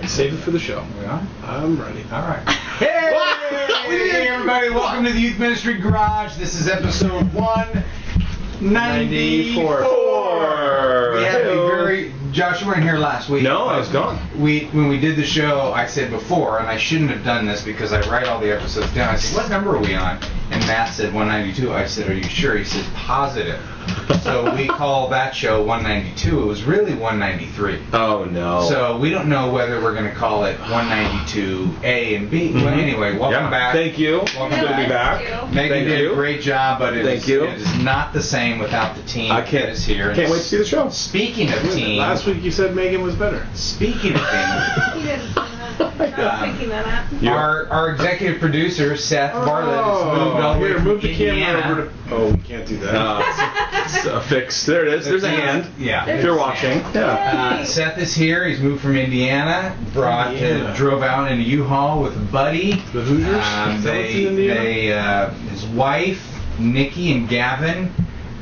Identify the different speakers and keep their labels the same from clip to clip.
Speaker 1: Save it for the show.
Speaker 2: Yeah.
Speaker 1: I'm ready.
Speaker 2: All right. Hey, everybody! Welcome to the Youth Ministry Garage. This is episode 194. We had a very. Josh, you weren't here last week.
Speaker 3: No, I was gone.
Speaker 2: When we did the show, I said before, and I shouldn't have done this because I write all the episodes down. I said, "What number are we on?" And Matt said 192. I said, "Are you sure?" He said, "Positive." So we call that show 192. It was really 193.
Speaker 3: Oh no.
Speaker 2: So we don't know whether we're going to call it 192A and B. Well, anyway, welcome back.
Speaker 3: Thank you.
Speaker 2: Welcome
Speaker 3: Good to be back.
Speaker 2: Megan did a great job, but it
Speaker 3: Thank you.
Speaker 2: is not the same without the team
Speaker 3: I
Speaker 2: that is here.
Speaker 3: Can't wait to see the show.
Speaker 2: Speaking of team,
Speaker 1: Last week you said Megan was better.
Speaker 2: speaking of team,
Speaker 4: He didn't picking that up.
Speaker 2: our executive producer Seth Bartlett has moved all the way
Speaker 1: here,
Speaker 2: from
Speaker 1: move the
Speaker 2: Indiana.
Speaker 1: camera over to. Oh, we can't do that.
Speaker 3: It's a fix. There it is. There's a hand.
Speaker 2: Yeah.
Speaker 3: If you're watching. Yeah.
Speaker 2: Seth is here. He's moved from Indiana. Drove out in a U-Haul with a buddy.
Speaker 1: The Hoosiers? Is that what's in Indiana?
Speaker 2: His wife, Nikki and Gavin.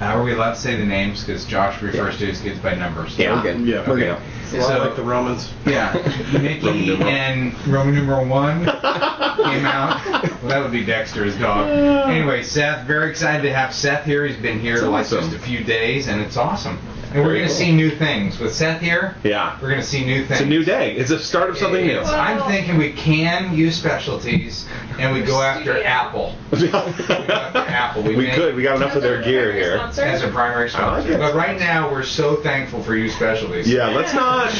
Speaker 2: Are we allowed to say the names? Because Josh refers to his kids by numbers.
Speaker 3: Yeah, we're good.
Speaker 1: Yeah,
Speaker 3: We're good.
Speaker 1: A lot like the Romans.
Speaker 2: Yeah. Nikki and Roman numeral 1 came out. Well, that would be Dexter's dog. Anyway, Seth, very excited to have Seth here. He's been here just a few days, and it's awesome. And we're going to see new things. With Seth here,
Speaker 3: Yeah.
Speaker 2: we're going to see new things.
Speaker 3: It's a new day. It's a start of something new.
Speaker 2: I'm thinking we can use specialties, and we go after Apple. Apple.
Speaker 3: We could. We got enough of their gear here.
Speaker 2: As a primary sponsor. But right now, we're so thankful for you specialties.
Speaker 3: Yeah. Let's not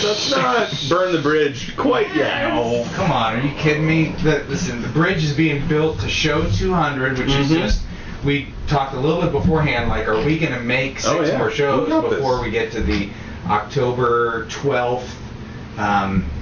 Speaker 3: burn the bridge quite yet.
Speaker 2: No, come on. Are you kidding me? Listen, the bridge is being built to show 200, which is just. We talked a little bit beforehand, like, are we going to make 6 more shows before we get to the October 12th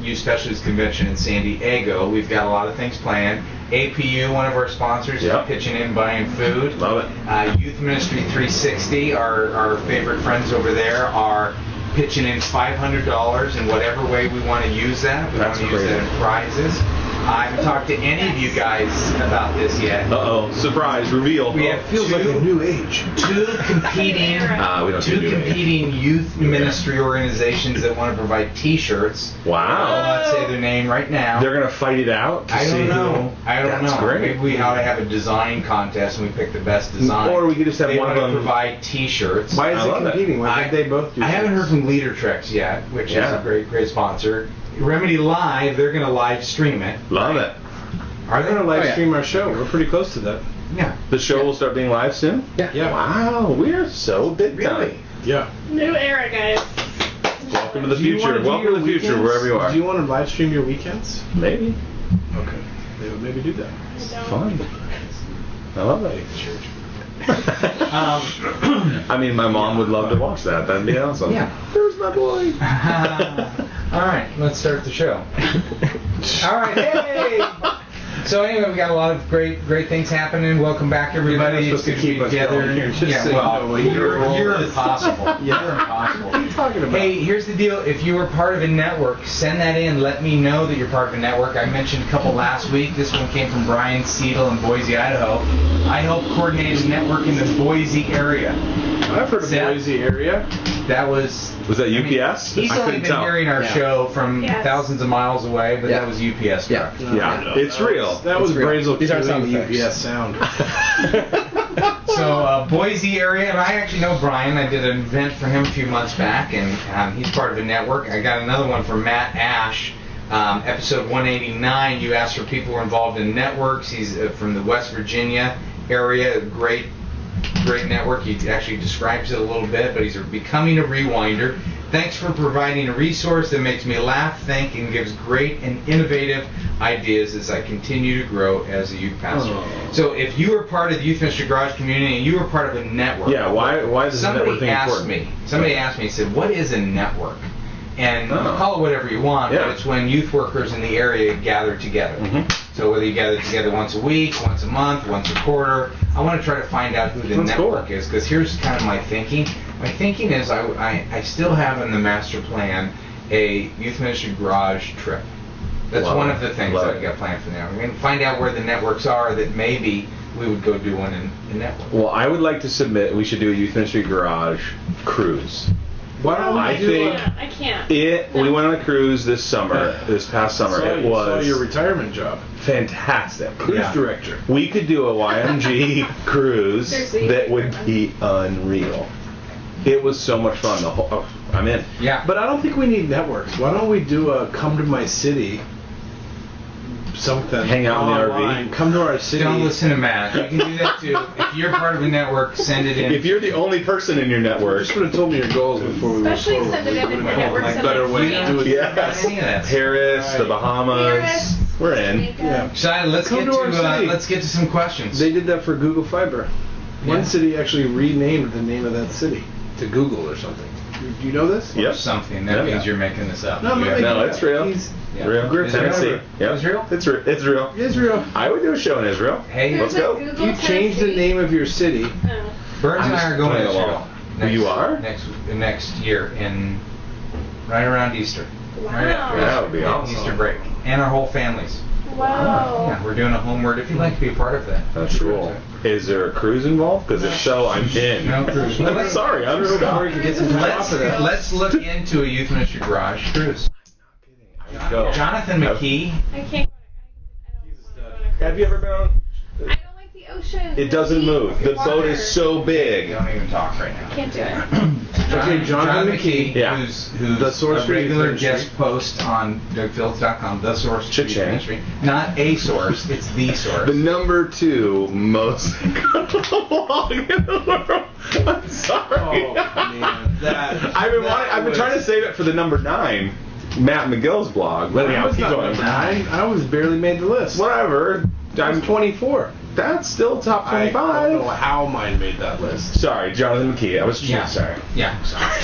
Speaker 2: Youth Specialties Convention in San Diego? We've got a lot of things planned. APU, one of our sponsors, is pitching in, buying food.
Speaker 3: Love it.
Speaker 2: Youth Ministry 360, our favorite friends over there, are pitching in $500 in whatever way we want to use that. We want to use that in prizes. I haven't talked to any of you guys about this yet.
Speaker 3: Uh-oh. Surprise. Reveal.
Speaker 2: We have
Speaker 1: Feels like a new age.
Speaker 2: two competing youth ministry organizations that want to provide T-shirts.
Speaker 3: Wow.
Speaker 2: I'll not say their name right now.
Speaker 3: They're going to fight it out to
Speaker 2: I
Speaker 3: see
Speaker 2: don't know.
Speaker 3: who.
Speaker 2: I don't
Speaker 3: That's
Speaker 2: know.
Speaker 3: great.
Speaker 2: Maybe we ought to have a design contest and we pick the best design.
Speaker 3: Or we could just have
Speaker 2: they
Speaker 3: one of
Speaker 2: want to
Speaker 3: them
Speaker 2: provide T-shirts.
Speaker 1: Why is
Speaker 3: I
Speaker 1: it
Speaker 3: love
Speaker 1: competing? Why can't they both do
Speaker 2: I haven't heard from Leader Trex yet, which is a great sponsor. Remedy Live, they're going to live stream it.
Speaker 3: Love it.
Speaker 2: Are
Speaker 1: They're
Speaker 2: they?
Speaker 1: going to live stream our show. We're pretty close to that.
Speaker 2: Yeah.
Speaker 3: The show will start being live soon?
Speaker 1: Yeah.
Speaker 3: Wow. We're so big time.
Speaker 1: Yeah.
Speaker 4: New era, guys.
Speaker 3: Welcome to the
Speaker 1: Do you wanna
Speaker 3: future.
Speaker 1: do
Speaker 3: Welcome
Speaker 1: your
Speaker 3: to the future,
Speaker 1: weekends?
Speaker 3: wherever you are.
Speaker 1: Do you want to live stream your weekends?
Speaker 3: Maybe.
Speaker 1: Okay. They would maybe do that.
Speaker 3: Fun. I love that. I mean, my mom would love to watch that. That'd be awesome.
Speaker 2: Yeah.
Speaker 3: There's my boy.
Speaker 2: All right, let's start the show. All right, hey! So anyway, we got a lot of great things happening. Welcome back, everybody.
Speaker 1: You're
Speaker 2: It's
Speaker 1: not
Speaker 2: good to
Speaker 1: supposed
Speaker 2: be
Speaker 1: to keep us
Speaker 2: together.
Speaker 1: going here, just
Speaker 2: Yeah,
Speaker 1: so you
Speaker 2: well,
Speaker 1: know what you're
Speaker 2: you're
Speaker 1: rolling.
Speaker 2: impossible. You're impossible.
Speaker 1: What are you talking about?
Speaker 2: Hey, here's the deal. If you are part of a network, send that in. Let me know that you're part of a network. I mentioned a couple last week. This one came from Brian Seidel in Boise, Idaho. I help coordinate a network in the Boise area.
Speaker 1: I've heard of
Speaker 2: Seth?
Speaker 1: Boise area.
Speaker 2: That was...
Speaker 3: Was that
Speaker 2: I mean,
Speaker 3: UPS?
Speaker 2: he's
Speaker 3: I
Speaker 2: only
Speaker 3: couldn't
Speaker 2: been
Speaker 3: tell.
Speaker 2: hearing our show from
Speaker 4: Yes.
Speaker 2: thousands of miles away, but that was UPS truck.
Speaker 3: Yeah, it's real.
Speaker 1: That was Brazel
Speaker 5: These aren't sound
Speaker 1: killing
Speaker 5: effects.
Speaker 1: UPS sound.
Speaker 2: So Boise area, and I actually know Brian. I did an event for him a few months back, and he's part of a network. I got another one from Matt Ash, episode 189. You asked for people who are involved in networks. He's from the West Virginia area. Great network. He actually describes it a little bit, but he's becoming a rewinder. Thanks for providing a resource that makes me laugh, think, and gives great and innovative ideas as I continue to grow as a youth pastor.
Speaker 3: Oh.
Speaker 2: So if you are part of the Youth Ministry Garage community and you are part of a network,
Speaker 3: Yeah, why is this network
Speaker 2: somebody
Speaker 3: thing
Speaker 2: asked
Speaker 3: important?
Speaker 2: me, he said, what is a network? And you
Speaker 3: Oh.
Speaker 2: call it whatever you want,
Speaker 3: Yeah.
Speaker 2: but it's when youth workers in the area gather together.
Speaker 3: Mhm.
Speaker 2: So whether you gather together once a week, once a month, once a quarter, I want to try to find out who the
Speaker 3: That's
Speaker 2: network
Speaker 3: cool.
Speaker 2: is, because here's kind of my thinking. My thinking is I still have in the master plan a Youth Ministry Garage trip. That's
Speaker 3: Love
Speaker 2: one
Speaker 3: it.
Speaker 2: of the things
Speaker 3: Love
Speaker 2: that I
Speaker 3: it.
Speaker 2: got planned for now. We're going to find out where the networks are that maybe we would go do one in network.
Speaker 3: Well, I would like to submit we should do a Youth Ministry Garage cruise.
Speaker 1: Why don't we
Speaker 3: I
Speaker 1: do
Speaker 3: think-
Speaker 4: I can't.
Speaker 3: We went on a cruise this summer, this past summer. It
Speaker 1: saw
Speaker 3: was
Speaker 1: your retirement job.
Speaker 3: fantastic.
Speaker 1: Cruise
Speaker 2: Yeah.
Speaker 1: director.
Speaker 3: We could do a YMG cruise
Speaker 4: Seriously,
Speaker 3: that would be unreal. It was so much fun. The whole, I'm in.
Speaker 2: Yeah.
Speaker 1: But I don't think we need networks. Why don't we do a come to my city something?
Speaker 3: Hang out in the RV?
Speaker 1: online. Come to our city.
Speaker 2: Don't listen to Matt. You can do that too. If you're part of a network, send it in.
Speaker 3: If you're the only person in your
Speaker 1: You
Speaker 3: network,
Speaker 1: just would have told me your goals before we
Speaker 4: Especially
Speaker 1: went forward.
Speaker 4: send it in
Speaker 1: We
Speaker 4: if
Speaker 1: would've
Speaker 4: your
Speaker 1: come up with
Speaker 4: network's
Speaker 1: a better
Speaker 4: in
Speaker 1: way
Speaker 4: the
Speaker 1: to do it.
Speaker 3: yes,
Speaker 2: Any of that.
Speaker 3: Paris, the Bahamas,
Speaker 4: Paris,
Speaker 3: we're in.
Speaker 4: Jamaica.
Speaker 2: Shai, let's
Speaker 1: Come
Speaker 2: get
Speaker 1: to our
Speaker 2: to
Speaker 1: city.
Speaker 2: let's get to some questions.
Speaker 1: They did that for Google Fiber.
Speaker 2: Yeah.
Speaker 1: One city actually renamed the name of that city to Google or something. Do you know this?
Speaker 3: Yep.
Speaker 2: Something that
Speaker 3: Yeah.
Speaker 2: means you're making this up.
Speaker 1: No, I'm
Speaker 2: You
Speaker 1: not
Speaker 2: have
Speaker 1: making
Speaker 3: No,
Speaker 1: it
Speaker 3: it's
Speaker 1: up.
Speaker 3: real.
Speaker 1: He's
Speaker 2: Yeah.
Speaker 3: Real.
Speaker 1: Griffin.
Speaker 3: Tennessee. Yep.
Speaker 2: Israel?
Speaker 3: It's real.
Speaker 1: Israel.
Speaker 3: I would do a show in Israel.
Speaker 2: Hey,
Speaker 3: Let's
Speaker 4: There's a
Speaker 3: go.
Speaker 4: Google
Speaker 1: You changed the
Speaker 4: Tennessee.
Speaker 1: name of your city.
Speaker 4: Oh.
Speaker 2: Burns and I are going to
Speaker 3: playing
Speaker 2: Israel.
Speaker 3: along. You are?
Speaker 2: Next year in right around Easter.
Speaker 4: Wow.
Speaker 2: Right after
Speaker 3: That would be
Speaker 2: yeah,
Speaker 3: awesome.
Speaker 2: Easter break, and our whole families.
Speaker 4: Wow.
Speaker 2: Yeah, we're doing a homeward. If you'd like to be a part of that.
Speaker 3: That's cool. Is there a cruise involved? Because if so, I'm in.
Speaker 2: No cruise.
Speaker 3: I'm sorry, I'm
Speaker 1: Or
Speaker 3: stuck.
Speaker 1: we could get some time off of that.
Speaker 2: Let's look into a Youth Ministry Garage cruise.
Speaker 3: Go.
Speaker 2: Jonathan McKee.
Speaker 4: I can't.
Speaker 3: Have you ever been on?
Speaker 4: I don't like the ocean.
Speaker 3: It doesn't move. The boat is so big.
Speaker 2: Don't even talk right now.
Speaker 4: Can't do it.
Speaker 1: Okay, Jonathan McKee.
Speaker 3: Yeah.
Speaker 2: who's
Speaker 1: The source
Speaker 2: a
Speaker 1: for
Speaker 2: regular
Speaker 1: Youth
Speaker 2: guest
Speaker 1: Ministry.
Speaker 2: post on DougPhillips.com. The source for Youth
Speaker 3: Cha-ching.
Speaker 2: Ministry. Not a source. It's the source.
Speaker 3: The number 2 most blog in the world. I'm sorry.
Speaker 1: Oh, man.
Speaker 3: I've been trying to save it for the number 9, Matt McGill's blog. But
Speaker 1: I
Speaker 3: anyhow,
Speaker 1: was
Speaker 3: keep
Speaker 1: not
Speaker 3: going.
Speaker 1: number 9. I was barely made the list.
Speaker 3: Whatever.
Speaker 1: I'm
Speaker 3: I'm
Speaker 1: 24.
Speaker 3: That's still top
Speaker 1: I don't know
Speaker 3: 25.
Speaker 1: how mine made that list.
Speaker 3: Sorry, Jonathan McKee. I was
Speaker 2: Yeah.
Speaker 3: sorry.
Speaker 2: Yeah.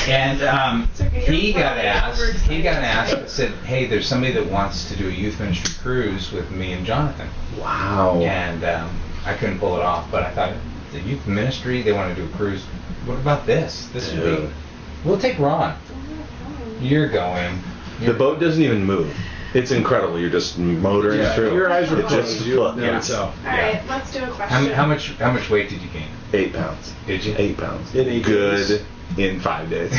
Speaker 2: And
Speaker 4: It's okay,
Speaker 2: he
Speaker 4: you're
Speaker 2: got
Speaker 4: probably
Speaker 2: asked.
Speaker 4: overexcited.
Speaker 2: He got asked. Said, "Hey, there's somebody that wants to do a youth ministry cruise with me and Jonathan."
Speaker 3: Wow.
Speaker 2: And I couldn't pull it off, but I thought the youth ministry they want to do a cruise. What about this? This would be.
Speaker 3: Dude.
Speaker 2: We'll take Ron. You're going.
Speaker 3: The boat doesn't even move. It's incredible. You're just motoring
Speaker 1: Yeah,
Speaker 3: through.
Speaker 1: your eyes are
Speaker 3: It
Speaker 1: closed.
Speaker 3: just
Speaker 1: You
Speaker 3: floats.
Speaker 1: never
Speaker 2: Yeah.
Speaker 1: tell.
Speaker 4: All right, let's do a question.
Speaker 2: How much weight did you gain?
Speaker 3: 8 pounds.
Speaker 2: Did you?
Speaker 3: 8 pounds.
Speaker 1: In 8
Speaker 3: Good
Speaker 1: days.
Speaker 3: in 5 days.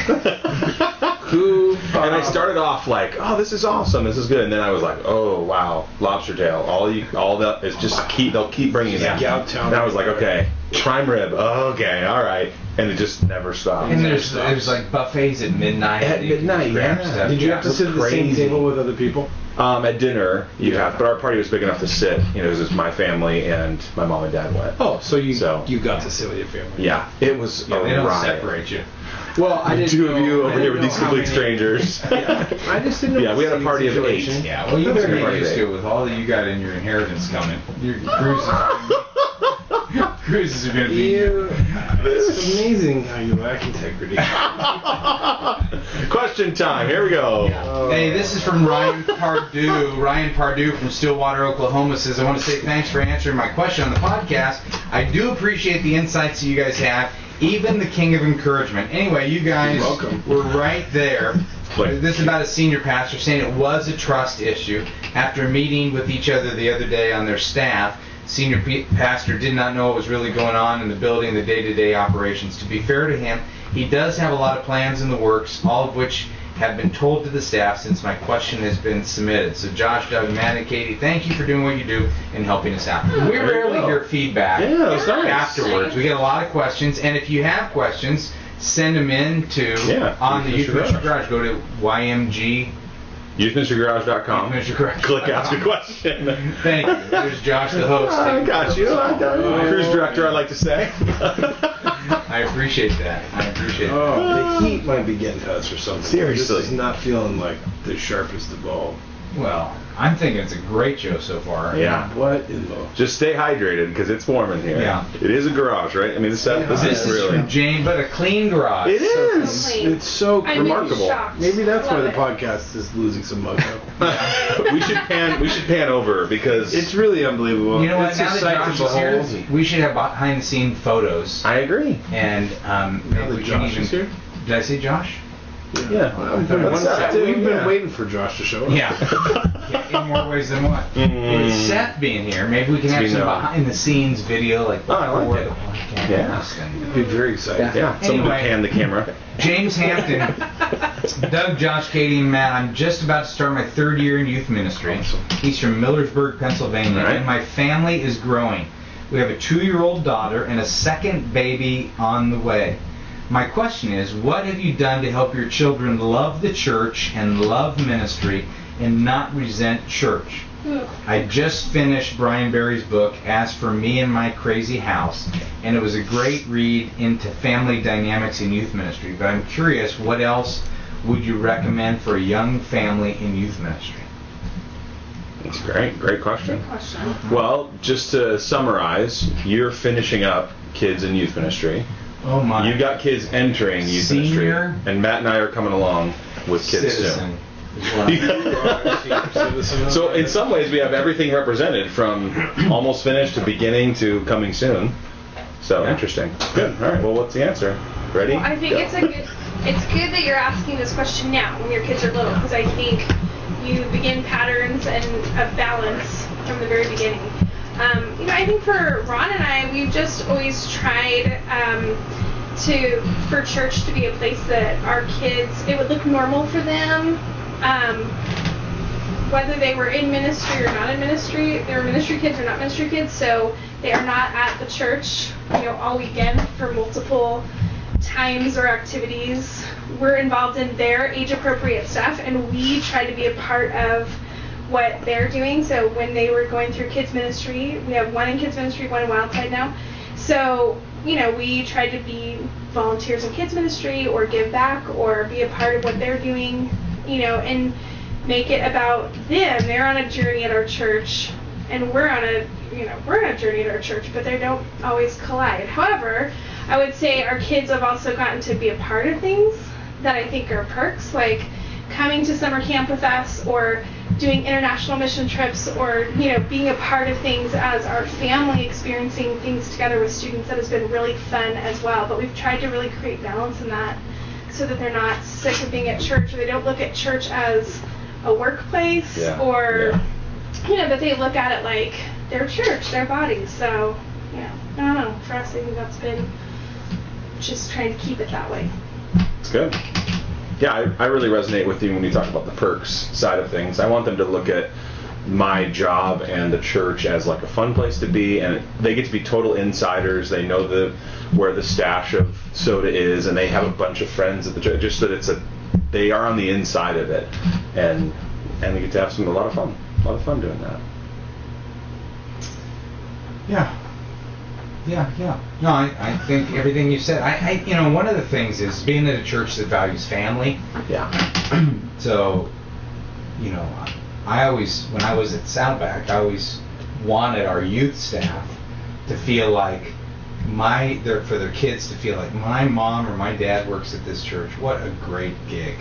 Speaker 1: Who?
Speaker 3: And I started off like, oh, this is awesome, this is good, and then I was like, oh wow, lobster tail. All that is just they'll keep bringing that.
Speaker 1: Gout-town.
Speaker 3: And I was like, okay, prime rib, okay, all right, and it just never stopped.
Speaker 2: And there's like buffets at midnight.
Speaker 3: At
Speaker 2: that you can
Speaker 3: midnight,
Speaker 2: grab
Speaker 3: yeah.
Speaker 2: stuff.
Speaker 1: Did you have to
Speaker 3: It was
Speaker 1: sit at the same
Speaker 3: crazy.
Speaker 1: table with other people?
Speaker 3: At dinner, you
Speaker 1: Yeah.
Speaker 3: have, but our party was big enough to sit. You know, it was just my family and my mom and dad went.
Speaker 1: Oh, so you
Speaker 3: So-
Speaker 1: got to sit with your family.
Speaker 3: Yeah, it was
Speaker 2: Yeah,
Speaker 3: a
Speaker 2: they don't
Speaker 3: riot.
Speaker 2: separate you.
Speaker 1: Well, I didn't.
Speaker 3: Two of you
Speaker 1: know- I
Speaker 3: over here with
Speaker 1: didn't
Speaker 3: these
Speaker 1: know how
Speaker 3: complete
Speaker 1: many-
Speaker 3: strangers.
Speaker 1: Yeah, I just didn't know.
Speaker 3: Yeah,
Speaker 1: the
Speaker 3: we had a
Speaker 1: seating
Speaker 3: party of 8.
Speaker 1: situation.
Speaker 2: Yeah, well, you better
Speaker 3: That's
Speaker 2: get
Speaker 3: right.
Speaker 2: used to it with all that you got in your inheritance coming. Your cruises are going to be.
Speaker 1: It's amazing how you lack integrity.
Speaker 3: Question time. Here we go.
Speaker 2: Hey, this is from Ryan Pardue. Ryan Pardue from Stillwater, Oklahoma says, I want to say thanks for answering my question on the podcast. I do appreciate the insights that you guys have, even the king of encouragement. Anyway, you guys
Speaker 1: You're welcome.
Speaker 2: were right there.
Speaker 3: Wait.
Speaker 2: This is about a senior pastor saying it was a trust issue. After meeting with each other the other day on their staff, senior pastor did not know what was really going on in the building, the day-to-day operations. To be fair to him, he does have a lot of plans in the works, all of which have been told to the staff since my question has been submitted. So Josh, Doug, Matt, and Katie, thank you for doing what you do and helping us out. We
Speaker 3: There you
Speaker 2: rarely
Speaker 3: go.
Speaker 2: hear feedback
Speaker 3: Yeah, that was nice.
Speaker 2: afterwards. We get a lot of questions, and if you have questions, send them in to on the Youth Ministry Garage. Go to YMG.
Speaker 3: YouthMinistyGarage.com.
Speaker 2: Youth Ministry Garage.
Speaker 3: Click ask a question.
Speaker 2: Thank you. There's Josh, the host.
Speaker 3: I got you. Cruise director, I like to say.
Speaker 2: I appreciate that. I appreciate that.
Speaker 1: Oh, the heat might be getting to us or something.
Speaker 3: Seriously.
Speaker 1: This is not feeling like the sharpest of all.
Speaker 2: Well, I'm thinking it's a great show so far.
Speaker 3: Yeah.
Speaker 1: What in the?
Speaker 3: Just stay hydrated because it's warm in here.
Speaker 2: Yeah.
Speaker 3: It is a garage, right? I mean, this
Speaker 2: This
Speaker 3: is
Speaker 2: is
Speaker 3: really.
Speaker 2: from Jane, but a clean garage.
Speaker 3: It is.
Speaker 4: clean.
Speaker 1: It's so
Speaker 4: I'm
Speaker 3: remarkable.
Speaker 4: shocked.
Speaker 1: Maybe that's why
Speaker 4: Love
Speaker 1: the
Speaker 4: it.
Speaker 1: podcast is losing some mojo.
Speaker 3: We should pan over because
Speaker 1: It's really unbelievable.
Speaker 2: You know what?
Speaker 1: It's
Speaker 2: Now
Speaker 1: a
Speaker 2: that
Speaker 1: sight
Speaker 2: Josh
Speaker 1: to
Speaker 2: is here,
Speaker 1: behold.
Speaker 2: we should have behind-the-scene photos.
Speaker 3: I agree.
Speaker 2: And
Speaker 1: Now
Speaker 2: maybe
Speaker 1: that
Speaker 2: we can
Speaker 1: Josh
Speaker 2: even.
Speaker 1: is here?
Speaker 2: Did I say Josh?
Speaker 3: Yeah.
Speaker 1: We've been,
Speaker 3: That's up to you,
Speaker 1: we've been
Speaker 3: yeah.
Speaker 1: waiting for Josh to show up.
Speaker 2: Yeah, in more ways than one. With Seth being here, maybe we can have some behind-the-scenes video, like
Speaker 3: I like
Speaker 2: before
Speaker 3: it.
Speaker 2: the podcast.
Speaker 3: Yeah.
Speaker 2: And
Speaker 1: Be very excited.
Speaker 3: Yeah. Someone
Speaker 2: Anyway.
Speaker 3: to pan the camera.
Speaker 2: James Hampton, Doug, Josh, Katie, and Matt. I'm just about to start my 3rd year in youth ministry. He's from Millersburg, Pennsylvania,
Speaker 3: Right.
Speaker 2: and my family is growing. We have a 2-year-old daughter and a 2nd baby on the way. My question is, what have you done to help your children love the church and love ministry and not resent church? I just finished Brian Barry's book, As for Me and My Crazy House, and it was a great read into family dynamics in youth ministry. But I'm curious, what else would you recommend for a young family in youth ministry?
Speaker 3: That's great. Great question.
Speaker 4: Good question.
Speaker 3: Well, just to summarize, you're finishing up kids in youth ministry.
Speaker 2: Oh my.
Speaker 3: You got kids entering youth
Speaker 2: Senior
Speaker 3: ministry, and Matt and I are coming along with kids
Speaker 2: citizen.
Speaker 3: soon. So in some ways, we have everything represented from almost finished to beginning to coming soon. So
Speaker 2: Yeah.
Speaker 3: interesting. Good. All right. Well, what's the answer? Ready?
Speaker 4: Well, I think
Speaker 3: Go.
Speaker 4: it's good that you're asking this question now when your kids are little, because I think you begin patterns and a balance from the very beginning. I think for Ron and I, we've just always tried for church to be a place that our kids, it would look normal for them, whether they were in ministry or not in ministry. They were ministry kids or not ministry kids, so they are not at the church, all weekend for multiple times or activities. We're involved in their age-appropriate stuff, and we try to be a part of what they're doing. So when they were going through kids ministry, we have one in kids ministry, one in Wildside now. So, we try to be volunteers in kids ministry or give back or be a part of what they're doing, and make it about them. They're on a journey at our church, and we're on a journey at our church, but they don't always collide. However, I would say our kids have also gotten to be a part of things that I think are perks, like coming to summer camp with us or doing international mission trips or, being a part of things as our family, experiencing things together with students. That has been really fun as well. But we've tried to really create balance in that so that they're not sick of being at church, or they don't look at church as a workplace, or, that they look at it like their church, their bodies. So, I don't know. For us, I think that's been just trying to keep it that way.
Speaker 3: It's good. Yeah, I really resonate with you when you talk about the perks side of things. I want them to look at my job and the church as like a fun place to be, and they get to be total insiders. They know where the stash of soda is, and they have a bunch of friends at the church. Just that they are on the inside of it, and they get to have a lot of fun doing that.
Speaker 2: Yeah. No, I think everything you said. One of the things is being at a church that values family.
Speaker 3: Yeah.
Speaker 2: So, I always, when I was at Saddleback, I always wanted our youth staff to feel like for their kids to feel like my mom or my dad works at this church. What a great gig.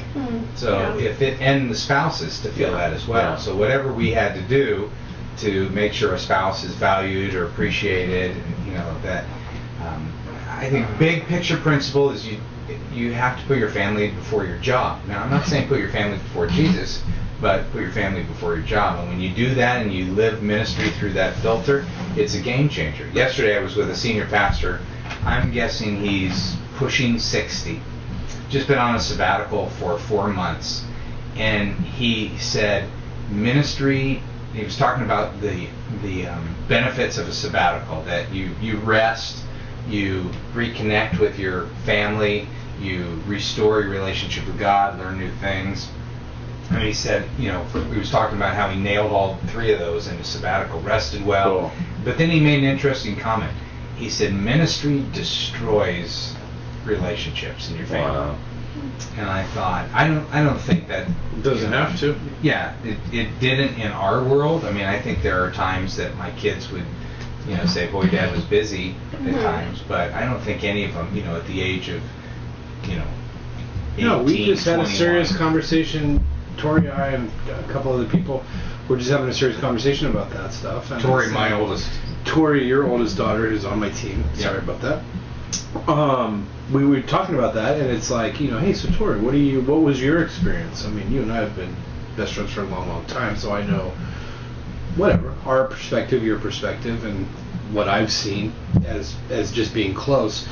Speaker 2: So and the spouses to feel that as well.
Speaker 3: Yeah.
Speaker 2: So whatever we had to do to make sure a spouse is valued or appreciated, that I think big picture principle is you have to put your family before your job. Now, I'm not saying put your family before Jesus, but put your family before your job. And when you do that and you live ministry through that filter, it's a game changer. Yesterday I was with a senior pastor. I'm guessing he's pushing 60. Just been on a sabbatical for 4 months. And he said ministry, he was talking about the benefits of a sabbatical, that you rest, you reconnect with your family, you restore your relationship with God, learn new things. And he said, he was talking about how he nailed all 3 of those in a sabbatical, rested well.
Speaker 3: Cool.
Speaker 2: But then he made an interesting comment. He said, ministry destroys relationships in your family.
Speaker 3: Wow.
Speaker 2: And I thought, I don't think that
Speaker 1: Doesn't have to.
Speaker 2: Yeah, it didn't in our world. I mean, I think there are times that my kids would, say, boy, Dad was busy at times, but I don't think any of them, at the age of, 18,
Speaker 1: No, we just had a
Speaker 2: 21.
Speaker 1: serious conversation. Tori, I, and a couple other people were just having a serious conversation about that stuff. And
Speaker 2: Tori,
Speaker 1: it's,
Speaker 2: my oldest.
Speaker 1: Tori, your oldest daughter, who's on my team.
Speaker 2: Yeah.
Speaker 1: Sorry about that. we were talking about that, and it's like, hey, so Tori, what was your experience? I mean, you and I have been best friends for a long, long time, so I know whatever our perspective, your perspective, and what I've seen as just being close.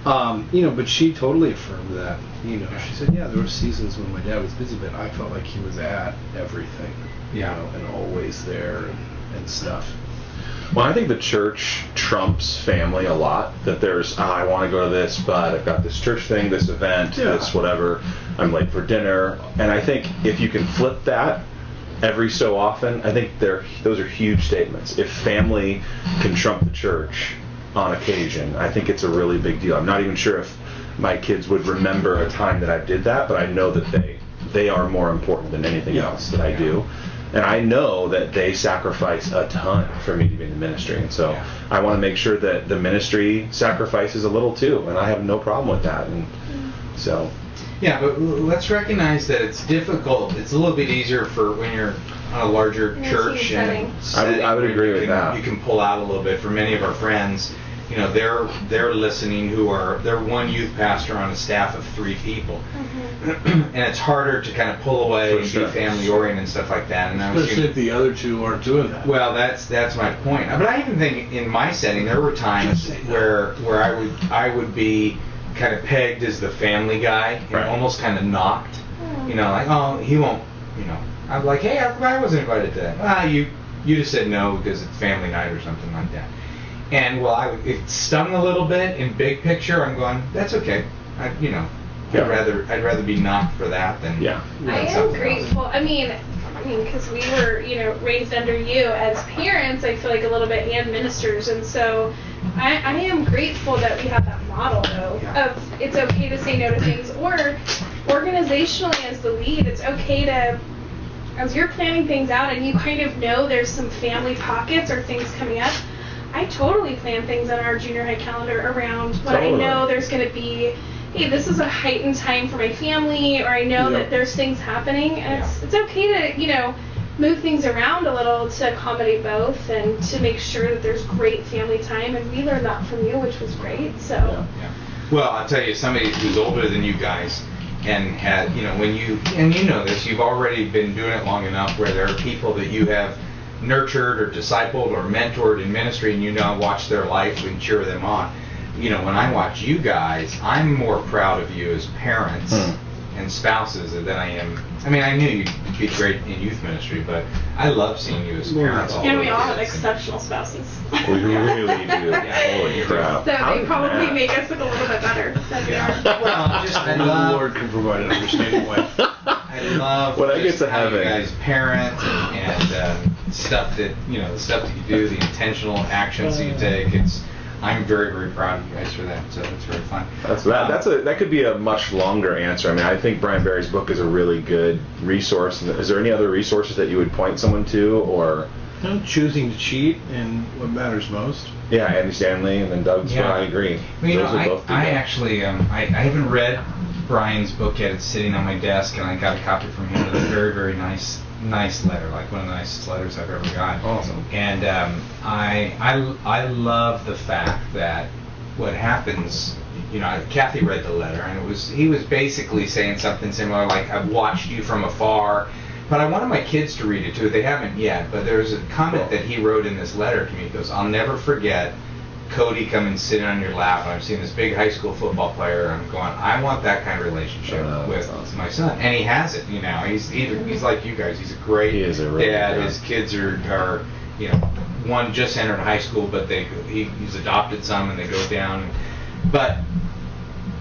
Speaker 1: But she totally affirmed that. She said, yeah, there were seasons when my dad was busy, but I felt like he was at everything, and always there and stuff.
Speaker 3: Well, I think the church trumps family a lot. That there's, I want to go to this, but I've got this church thing, this event, this whatever. I'm late for dinner. And I think if you can flip that every so often, I think those are huge statements. If family can trump the church on occasion, I think it's a really big deal. I'm not even sure if my kids would remember a time that I did that, but I know that they are more important than anything else that I do. And I know that they sacrifice a ton for me to be in the ministry. And so I want to make sure that the ministry sacrifices a little too. And I have no problem with that. And so.
Speaker 2: Yeah, but let's recognize that it's difficult. It's a little bit easier for when you're on a larger church. And
Speaker 3: I would agree with that.
Speaker 2: You can pull out a little bit. For many of our friends, they're listening they're one youth pastor on a staff of 3 people. And it's harder to kind of pull away and be family oriented and stuff like that. And
Speaker 1: especially if the other two aren't doing that.
Speaker 2: Well, that's my point. But I even think in my setting there were times where I would be kind of pegged as the family guy and almost kind of knocked. Like, oh, he won't. I'm like, hey, I wasn't invited to that. You just said no because it's family night or something like that. And it stung a little bit in big picture. I'm going, that's okay. I'd rather be knocked for that than
Speaker 4: I am grateful. I mean, because we were, raised under you as parents, I feel like a little bit, and ministers, and so I am grateful that we have that model, though, of it's okay to say no to things, or organizationally as the lead, it's okay to, as you're planning things out and you kind of know there's some family pockets or things coming up, I totally plan things on our junior high calendar around when I know there's going to be, hey, this is a heightened time for my family, or I know that there's things happening, and it's okay to, move things around a little to accommodate both and to make sure that there's great family time, and we learned that from you, which was great, so.
Speaker 2: Well, I'll tell you, somebody who's older than you guys and had, when you know this, you've already been doing it long enough where there are people that you have nurtured or discipled or mentored in ministry, and watch their life and cheer them on. When I watch you guys, I'm more proud of you as parents and spouses than I am. I mean, I knew you'd be great in youth ministry, but I love seeing you as parents.
Speaker 4: And we all have exceptional spouses.
Speaker 3: We really do. Holy crap.
Speaker 4: So they probably make us look a little bit better than we are.
Speaker 2: Well,
Speaker 1: the Lord can provide an understanding way.
Speaker 2: I love
Speaker 3: when I get to
Speaker 2: how
Speaker 3: heaven,
Speaker 2: you guys parent and stuff that the stuff that you do, the intentional actions that you take. I'm very, very proud of you guys for that. So it's very fun.
Speaker 3: That could be a much longer answer. I mean, I think Brian Barry's book is a really good resource. Is there any other resources that you would point someone to, or?
Speaker 1: Choosing to cheat and what matters most.
Speaker 3: Yeah, Andy Stanley and then Doug's. Yeah. I agree.
Speaker 2: Well, I actually I haven't read Brian's book yet. It's sitting on my desk, and I got a copy from him. It's a very, very nice letter, like one of the nicest letters I've ever got.
Speaker 3: Awesome.
Speaker 2: And I love the fact that what happens, Kathy read the letter, and he was basically saying something similar, like, I've watched you from afar, but I wanted my kids to read it too. They haven't yet, but there's a comment that he wrote in this letter to me. He goes, I'll never forget Cody coming sitting on your lap, and I'm seeing this big high school football player, and I'm going, I want that kind of relationship with my son. And he has it, he's like you guys. He's a great dad. His kids are one just entered high school, but he's adopted some, and they go down. But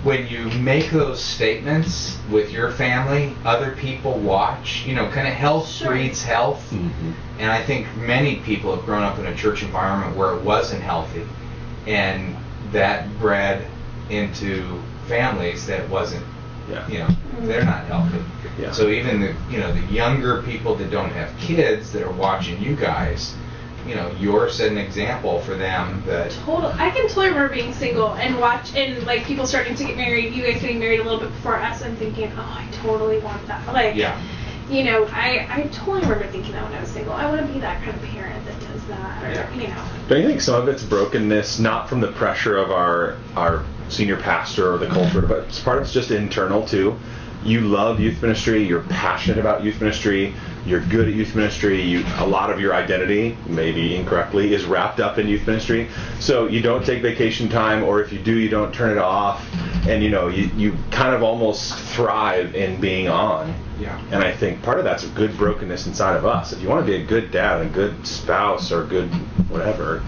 Speaker 2: when you make those statements with your family, other people watch, kind of health breeds health. Mm-hmm. And I think many people have grown up in a church environment where it wasn't healthy, and that bred into families that wasn't, they're not healthy. Yeah. So even the younger people that don't have kids that are watching you guys, you're setting an example for them that.
Speaker 4: I can totally remember being single and like people starting to get married, you guys getting married a little bit before us, and thinking, oh, I totally want that. Like, I totally remember thinking that when I was single. I want to be that kind of parent that does that, or,
Speaker 3: Don't you think some of it's brokenness, not from the pressure of our senior pastor or the culture, but part of it's just internal too. You love youth ministry, you're passionate about youth ministry, you're good at youth ministry, a lot of your identity, maybe incorrectly, is wrapped up in youth ministry. So you don't take vacation time, or if you do, you don't turn it off, and you kind of almost thrive in being on.
Speaker 2: Yeah.
Speaker 3: And I think part of that's a good brokenness inside of us. If you want to be a good dad, a good spouse, or a good whatever,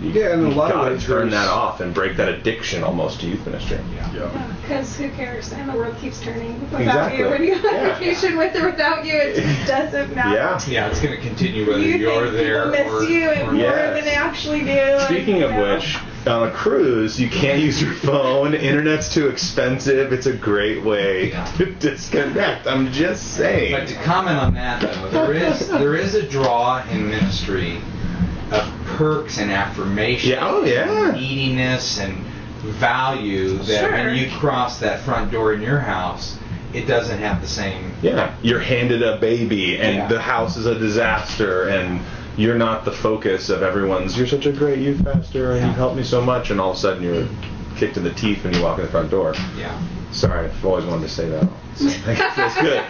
Speaker 3: you
Speaker 1: and a lot of
Speaker 3: gotta
Speaker 1: ways
Speaker 3: turn
Speaker 1: there's-
Speaker 3: that off and break that addiction almost to youth ministry.
Speaker 1: Yeah.
Speaker 4: Because who cares? And the world keeps turning without
Speaker 3: Exactly.
Speaker 4: you. When you go on
Speaker 3: Yeah.
Speaker 4: vacation with or without you, it just doesn't matter.
Speaker 3: Yeah.
Speaker 2: Yeah, it's going to continue whether
Speaker 4: You
Speaker 2: you're
Speaker 4: think
Speaker 2: there
Speaker 4: people miss
Speaker 2: or
Speaker 4: you and more
Speaker 3: Yes.
Speaker 4: than they actually do.
Speaker 3: Speaking of
Speaker 4: you know.
Speaker 3: which, on a cruise, you can't use your phone. Internet's too expensive. It's a great way to disconnect. I'm just saying.
Speaker 2: But to comment on that, though, there is a draw in ministry of perks and affirmation,
Speaker 3: Yeah, oh, yeah.
Speaker 2: and neediness and value that
Speaker 4: Sure.
Speaker 2: when you cross that front door in your house, it doesn't have the same.
Speaker 3: Yeah, you're handed a baby, and
Speaker 2: Yeah.
Speaker 3: the house is a disaster, and you're not the focus of everyone's. You're such a great youth pastor, and you've helped me so much, and all of a sudden you're kicked in the teeth when you walk in the front door.
Speaker 2: Yeah.
Speaker 3: Sorry, I've always wanted to say that. It feels good.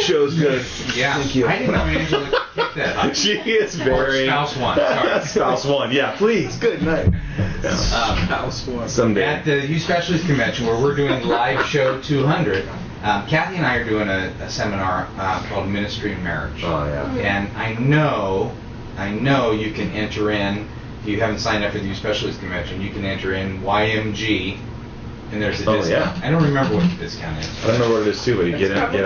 Speaker 3: Show's good.
Speaker 2: Yeah.
Speaker 3: Thank you.
Speaker 2: I didn't know Angela could kick that up.
Speaker 3: She is very.
Speaker 2: Or spouse one. Sorry.
Speaker 3: Spouse one. Yeah, please. Good night.
Speaker 1: House one.
Speaker 3: Someday.
Speaker 2: At the Youth Specialist Convention, where we're doing Live Show 200, Kathy and I are doing a seminar called Ministry and Marriage.
Speaker 3: Oh yeah.
Speaker 2: And I know you can enter in, if you haven't signed up for the Youth Specialist Convention, you can enter in YMG, and there's a
Speaker 3: Oh,
Speaker 2: discount.
Speaker 3: yeah.
Speaker 2: I don't remember what the discount is.
Speaker 3: I don't know what it is too, but you get
Speaker 4: It's
Speaker 3: in,
Speaker 4: probably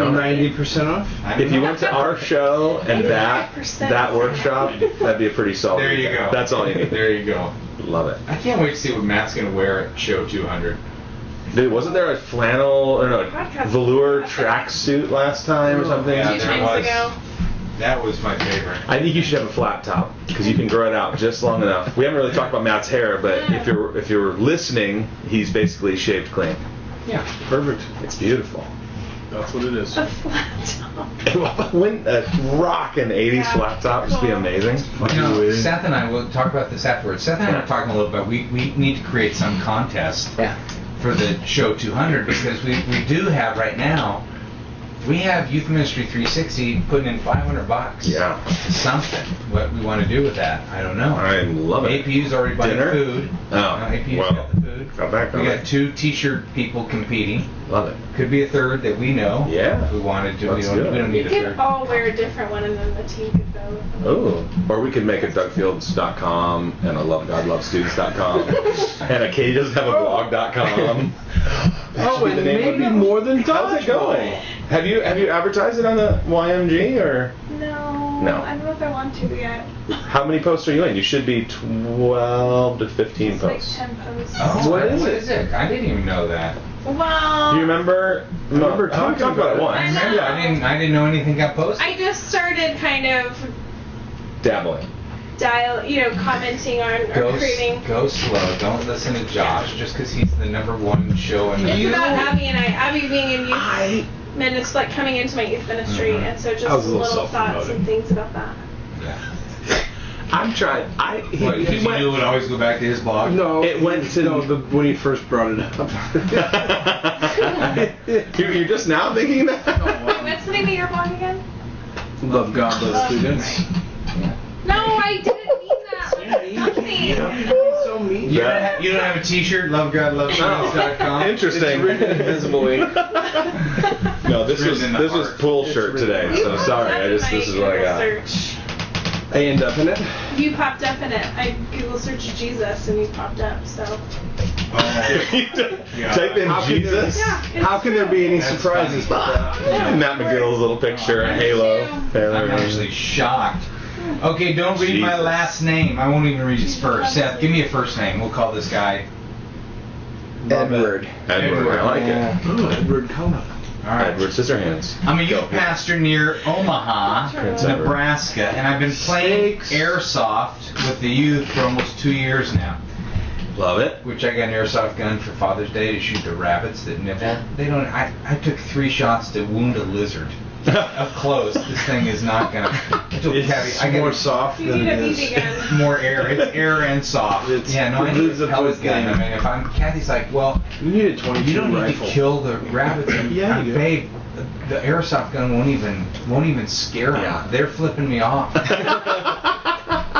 Speaker 1: 90% off.
Speaker 2: I don't
Speaker 3: If you
Speaker 2: know.
Speaker 3: went to our show and that
Speaker 4: 85%
Speaker 3: workshop, that'd be a pretty solid.
Speaker 2: There you go.
Speaker 3: That's all you need.
Speaker 2: There you go.
Speaker 3: Love it.
Speaker 2: I can't wait to see what Matt's going to wear at Show 200.
Speaker 3: Dude, wasn't there a flannel or no
Speaker 4: Podcast.
Speaker 3: velour tracksuit last time or something?
Speaker 2: Yeah,
Speaker 4: Two
Speaker 2: there
Speaker 4: times
Speaker 2: was.
Speaker 4: ago.
Speaker 2: That was my favorite.
Speaker 3: I think you should have a flat top because you can grow it out just long enough. We haven't really talked about Matt's hair, but if you're listening, he's basically shaved clean.
Speaker 2: Yeah.
Speaker 1: Perfect.
Speaker 3: It's beautiful.
Speaker 1: That's what it is.
Speaker 4: A flat top.
Speaker 3: Wouldn't a rockin' 80s
Speaker 4: Yeah.
Speaker 3: flat top just be amazing?
Speaker 2: You know, Seth and I will talk about this afterwards. Seth and I
Speaker 3: Yeah.
Speaker 2: were talking a little bit. We need to create some contest for the Show 200 because we do have right now. We have Youth Ministry 360 putting in $500.
Speaker 3: Yeah.
Speaker 2: Something. What we want to do with that, I don't know.
Speaker 3: I love it.
Speaker 2: APU's already buying
Speaker 3: Dinner?
Speaker 2: food.
Speaker 3: Oh,
Speaker 2: APU's
Speaker 3: well,
Speaker 2: got the food.
Speaker 3: got that
Speaker 2: We
Speaker 3: going.
Speaker 2: got 2 T-shirt people competing.
Speaker 3: Love it.
Speaker 2: Could be a third that we know.
Speaker 3: Yeah.
Speaker 2: If we wanted to.
Speaker 3: Let's do it.
Speaker 2: We don't
Speaker 4: You
Speaker 2: need a
Speaker 4: could
Speaker 2: third.
Speaker 4: all wear a different one and then the team could vote.
Speaker 3: Oh, or we could make a DougFields.com and a LoveGodLoveStudents.com and a Katie doesn't have a blog.com.
Speaker 1: Oh, and maybe more than
Speaker 3: How's it going? Have you advertised it on the YMG or
Speaker 4: No.
Speaker 3: No.
Speaker 4: I don't know if I want to yet.
Speaker 3: how many posts are you in? You should be 12 to 15
Speaker 4: It's like
Speaker 3: posts.
Speaker 4: 10 posts.
Speaker 2: Oh,
Speaker 3: What is
Speaker 2: what
Speaker 3: it?
Speaker 2: is it? I didn't even know that.
Speaker 4: Well,
Speaker 3: Do you remember?
Speaker 1: I remember
Speaker 3: we
Speaker 1: talking
Speaker 3: talked about it
Speaker 1: about it.
Speaker 3: once.
Speaker 2: I remember.
Speaker 3: Yeah.
Speaker 2: I didn't know anything got posted.
Speaker 4: I just started kind of
Speaker 3: Dabbling.
Speaker 4: commenting on or creating.
Speaker 2: Go slow. Don't listen to Josh just because he's the #1 show in the.
Speaker 4: It's about Abby and I. Abby being in youth ministry, like coming into my youth ministry,
Speaker 2: Mhm.
Speaker 4: and so just
Speaker 1: I was a little
Speaker 4: little thoughts
Speaker 1: self-promoting.
Speaker 4: and things about that.
Speaker 2: Yeah.
Speaker 3: I'm trying. He
Speaker 2: Because you
Speaker 3: went.
Speaker 2: would always go back to his blog.
Speaker 1: No,
Speaker 3: It went to-
Speaker 1: when he first brought it up.
Speaker 3: You're just now thinking that?
Speaker 4: Wait, what's the name of your blog again?
Speaker 1: Love God, love students.
Speaker 4: No, I didn't mean that. What's the company?
Speaker 1: So mean.
Speaker 2: You don't have a T-shirt. LoveGodLoveStudies.com.
Speaker 3: Interesting.
Speaker 1: It's written in visible ink.
Speaker 3: No, this
Speaker 2: Written
Speaker 3: was
Speaker 2: in the
Speaker 3: this was
Speaker 2: heart.
Speaker 3: pool
Speaker 1: It's
Speaker 3: shirt
Speaker 1: written-
Speaker 3: today. So sorry. This is what I got.
Speaker 4: Search.
Speaker 1: I end up in it.
Speaker 4: You popped up in it. I Google searched Jesus and you popped up. So
Speaker 3: Type in
Speaker 1: How can there-
Speaker 3: Jesus.
Speaker 4: yeah. it's
Speaker 1: How can there be any
Speaker 2: That's
Speaker 1: surprises with that?
Speaker 3: Matt McGill's little picture, Halo.
Speaker 2: I'm actually shocked. Okay, don't read my
Speaker 3: Jesus.
Speaker 2: last name. I won't even read his first. Seth, give me a first name. We'll call this guy.
Speaker 1: Edward.
Speaker 3: Edward. I like it.
Speaker 1: Oh, Edward Cullen.
Speaker 2: All right.
Speaker 3: Edward Scissorhands.
Speaker 2: I'm a youth pastor near Omaha,
Speaker 3: Prince Edward.
Speaker 2: Nebraska, and I've been playing
Speaker 1: Snakes.
Speaker 2: airsoft with the youth for almost 2 years now.
Speaker 3: Love it.
Speaker 2: Which I got an airsoft gun for Father's Day to shoot the rabbits that nibble. They don't. I took 3 shots to wound a lizard. Up close, this thing is not gonna.
Speaker 1: It's more soft
Speaker 4: You
Speaker 1: than
Speaker 4: need
Speaker 1: it
Speaker 4: a
Speaker 1: is.
Speaker 4: BB gun.
Speaker 2: More air. It's air and soft.
Speaker 1: It's-
Speaker 2: Yeah, no, I
Speaker 1: it
Speaker 2: need
Speaker 1: lives
Speaker 2: a
Speaker 1: up
Speaker 2: pellet
Speaker 1: with
Speaker 2: gun.
Speaker 1: the-
Speaker 2: I mean, if I'm Kathy's like, well,
Speaker 1: You need a 22
Speaker 2: you don't need
Speaker 1: rifle.
Speaker 2: to kill the rabbits. And
Speaker 1: Yeah, you do.
Speaker 2: babe, the airsoft gun won't even scare them.
Speaker 3: Yeah.
Speaker 2: They're flipping me off.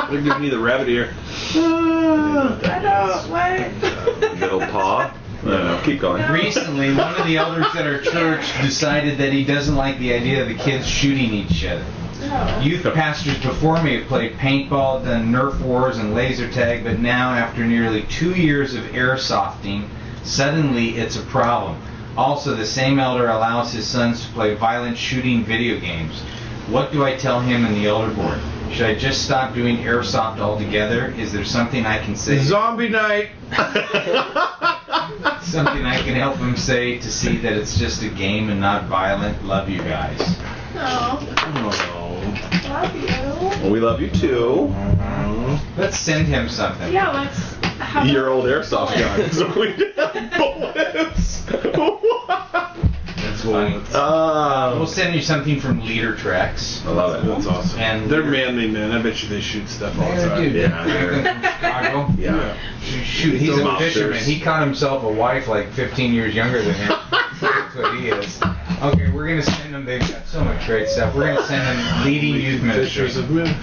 Speaker 1: They're giving you the rabbit ear.
Speaker 4: I don't. What?
Speaker 3: Middle paw. I don't know. Keep going.
Speaker 2: Recently, one of the elders at our church decided that he doesn't like the idea of the kids shooting each other.
Speaker 4: No.
Speaker 2: Youth pastors before me have played paintball, done Nerf wars, and laser tag, but now, after nearly 2 years of airsofting, suddenly it's a problem. Also, the same elder allows his sons to play violent shooting video games. What do I tell him and the elder board? Should I just stop doing airsoft altogether? Is there something I can say?
Speaker 1: Zombie night.
Speaker 2: Something I can help him say to see that it's just a game and not violent? Love you guys.
Speaker 4: Oh, love you.
Speaker 3: Well, we love you too.
Speaker 2: Let's send him something.
Speaker 4: Yeah, let's have
Speaker 3: Your
Speaker 4: a
Speaker 3: old airsoft gun.
Speaker 4: bullet.
Speaker 3: So we have bullets.
Speaker 2: That's funny. We'll send you something from Leader Treks.
Speaker 3: I love it.
Speaker 1: That's awesome.
Speaker 2: And
Speaker 1: They're manly men. I bet you they shoot stuff all the time.
Speaker 2: Dude,
Speaker 3: Yeah,
Speaker 2: they're from Chicago.
Speaker 3: Yeah.
Speaker 2: Shoot, he's a
Speaker 3: Mobsters.
Speaker 2: fisherman. He caught himself a wife like 15 years younger than him. That's what he is. Okay, we're gonna send him. They've got so much great stuff. We're gonna send him Leading Youth Ministry.
Speaker 1: Pictures of men.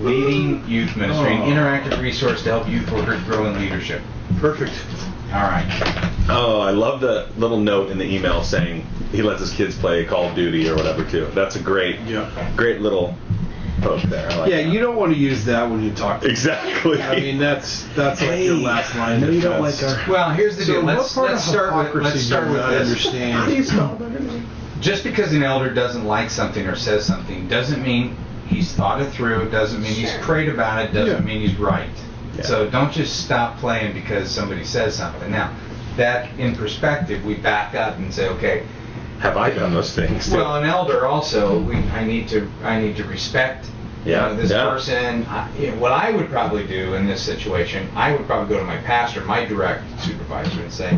Speaker 2: Leading Youth Ministry, an
Speaker 1: Oh.
Speaker 2: interactive resource to help youth workers grow in leadership.
Speaker 1: Perfect.
Speaker 2: All right.
Speaker 3: Oh, I love the little note in the email saying he lets his kids play Call of Duty or whatever too. That's a great little poke there. I like
Speaker 1: Yeah,
Speaker 3: that.
Speaker 1: you don't want to use that when you talk.
Speaker 3: Exactly.
Speaker 1: I mean, that's like your last line.
Speaker 3: I know you don't
Speaker 1: defense.
Speaker 3: like our.
Speaker 2: Well, here's the
Speaker 1: So
Speaker 2: deal.
Speaker 1: what
Speaker 2: Let's
Speaker 1: part of
Speaker 2: start with
Speaker 1: hypocrisy do you not
Speaker 2: this.
Speaker 3: How do you
Speaker 1: understand?
Speaker 3: spell that?
Speaker 2: Just because an elder doesn't like something or says something doesn't mean he's thought it through, doesn't mean he's
Speaker 4: Sure.
Speaker 2: prayed about it, doesn't
Speaker 1: Yeah.
Speaker 2: mean he's right.
Speaker 3: Yeah.
Speaker 2: So don't just stop playing because somebody says something. Now, that in perspective, we back up and say, okay,
Speaker 3: Have I done those things? Too?
Speaker 2: well, an elder also, I need to respect
Speaker 3: Yeah,
Speaker 2: this
Speaker 3: yeah.
Speaker 2: person. What I would probably do in this situation, I would probably go to my pastor, my direct supervisor, and say,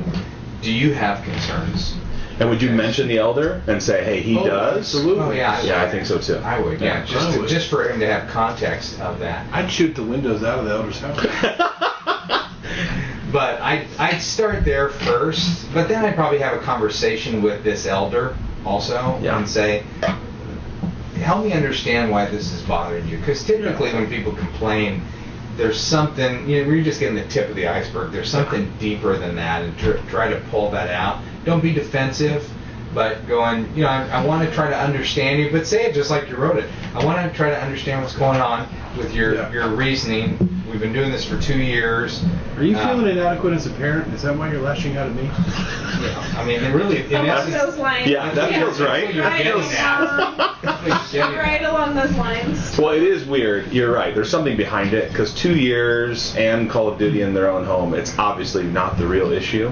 Speaker 2: do you have concerns?
Speaker 3: And would you mention the elder and say, hey, he does?
Speaker 1: Absolutely.
Speaker 2: Oh, yeah.
Speaker 3: Yeah, I think so too.
Speaker 2: I would, yeah,
Speaker 1: I would.
Speaker 2: just for him to have context of that.
Speaker 1: I'd shoot the windows out of the elder's house.
Speaker 2: But I'd start there first, but then I'd probably have a conversation with this elder also
Speaker 3: Yeah.
Speaker 2: and say, help me understand why this is bothering you. Because typically when people complain, there's something, we're just getting the tip of the iceberg. There's something deeper than that, and try to pull that out. Don't be defensive, but going, I want to try to understand you, but say it just like you wrote it. I want to try to understand what's going on with your reasoning. We've been doing this for 2 years.
Speaker 1: Are you feeling inadequate as a parent? Is that why you're lashing out at me?
Speaker 2: I mean, it really, in
Speaker 4: Along
Speaker 2: essence,
Speaker 4: those lines.
Speaker 3: Yeah, that feels right.
Speaker 2: You're
Speaker 4: Right
Speaker 2: getting
Speaker 4: along,
Speaker 2: That's what you're getting at.
Speaker 4: right along those lines.
Speaker 3: Well, it is weird. You're right. There's something behind it because 2 years and Call of Duty in their own home, it's obviously not the real issue.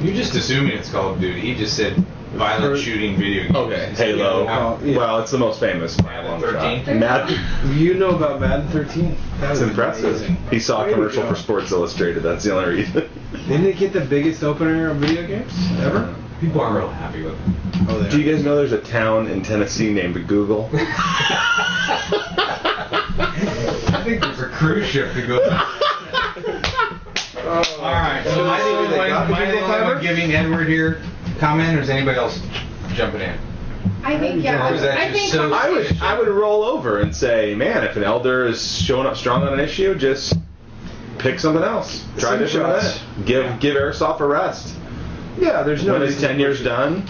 Speaker 2: You're just assuming it's Call of Duty. He just said violent shooting video games.
Speaker 3: Okay, Halo.
Speaker 1: Yeah.
Speaker 3: Well, it's the most famous by a long shot.
Speaker 2: 13?
Speaker 3: Madden.
Speaker 1: You know about Madden 13?
Speaker 3: That's impressive.
Speaker 1: Amazing.
Speaker 3: He saw a
Speaker 1: Way to
Speaker 3: commercial
Speaker 1: go.
Speaker 3: for Sports Illustrated. That's the only reason.
Speaker 1: Didn't it get the biggest opener of video games ever?
Speaker 2: People aren't real happy with it.
Speaker 1: Oh, they
Speaker 3: Do you guys know there's a town in Tennessee named Google?
Speaker 2: I think there's a cruise ship to go. All right. So am I the only one, giving Edward here comment, or is anybody else jumping in?
Speaker 4: I think, yeah.
Speaker 2: Or is that
Speaker 4: I
Speaker 2: just
Speaker 4: think
Speaker 2: so-
Speaker 3: I would roll over and say, man, if an elder is showing up strong on an issue, just pick something else. Try a different
Speaker 1: Shots.
Speaker 3: event. Give Airsoft a rest.
Speaker 1: Yeah, there's no
Speaker 3: When it's
Speaker 1: reason
Speaker 3: 10
Speaker 1: to
Speaker 3: years
Speaker 1: push it.
Speaker 3: done,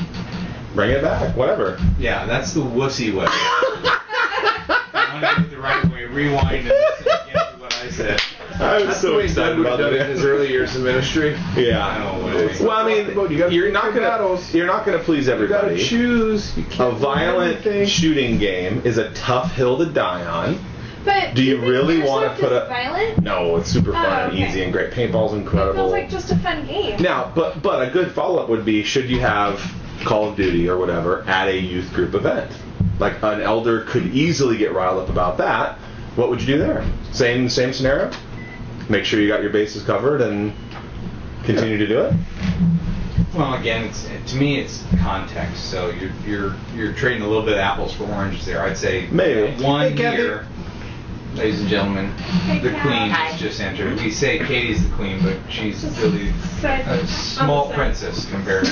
Speaker 3: bring it back. Whatever.
Speaker 2: Yeah, that's the wussy way. I want to do it the right way. Rewind and listen again to what I said.
Speaker 3: I was
Speaker 1: That's
Speaker 3: so
Speaker 1: the way
Speaker 3: excited
Speaker 1: Doug would
Speaker 3: about
Speaker 1: have done it
Speaker 3: that.
Speaker 1: in his early years in ministry.
Speaker 3: Yeah.
Speaker 2: I don't know.
Speaker 3: Well, I mean,
Speaker 1: You gotta
Speaker 3: you're
Speaker 1: pick
Speaker 3: not
Speaker 1: your
Speaker 3: gonna
Speaker 1: battles.
Speaker 3: you're not gonna please
Speaker 1: You gotta
Speaker 3: everybody.
Speaker 1: choose. You
Speaker 3: A
Speaker 1: can't do
Speaker 3: violent
Speaker 1: everything.
Speaker 3: shooting game is a tough hill to die on.
Speaker 4: But
Speaker 3: Do you
Speaker 4: think
Speaker 3: really
Speaker 4: Airsoft
Speaker 3: wanna put
Speaker 4: is
Speaker 3: a-
Speaker 4: violent?
Speaker 3: No, it's super fun
Speaker 4: Oh,
Speaker 3: and
Speaker 4: okay.
Speaker 3: easy and great. Paintball's
Speaker 4: It
Speaker 3: incredible.
Speaker 4: feels like just a fun game.
Speaker 3: Now, but a good follow-up would be, should you have Call of Duty or whatever at a youth group event? Like an elder could easily get riled up about that. What would you do there? Same scenario? Make sure you got your bases covered and continue to do it?
Speaker 2: Well, again, to me, it's context. So you're trading a little bit of apples for oranges there. I'd say
Speaker 3: Maybe.
Speaker 2: one
Speaker 1: Hey, Kathy.
Speaker 2: year, ladies and gentlemen, the
Speaker 4: Kat.
Speaker 2: queen
Speaker 5: Hi.
Speaker 2: has just entered. We say Katie's the queen, but she's really a small princess compared to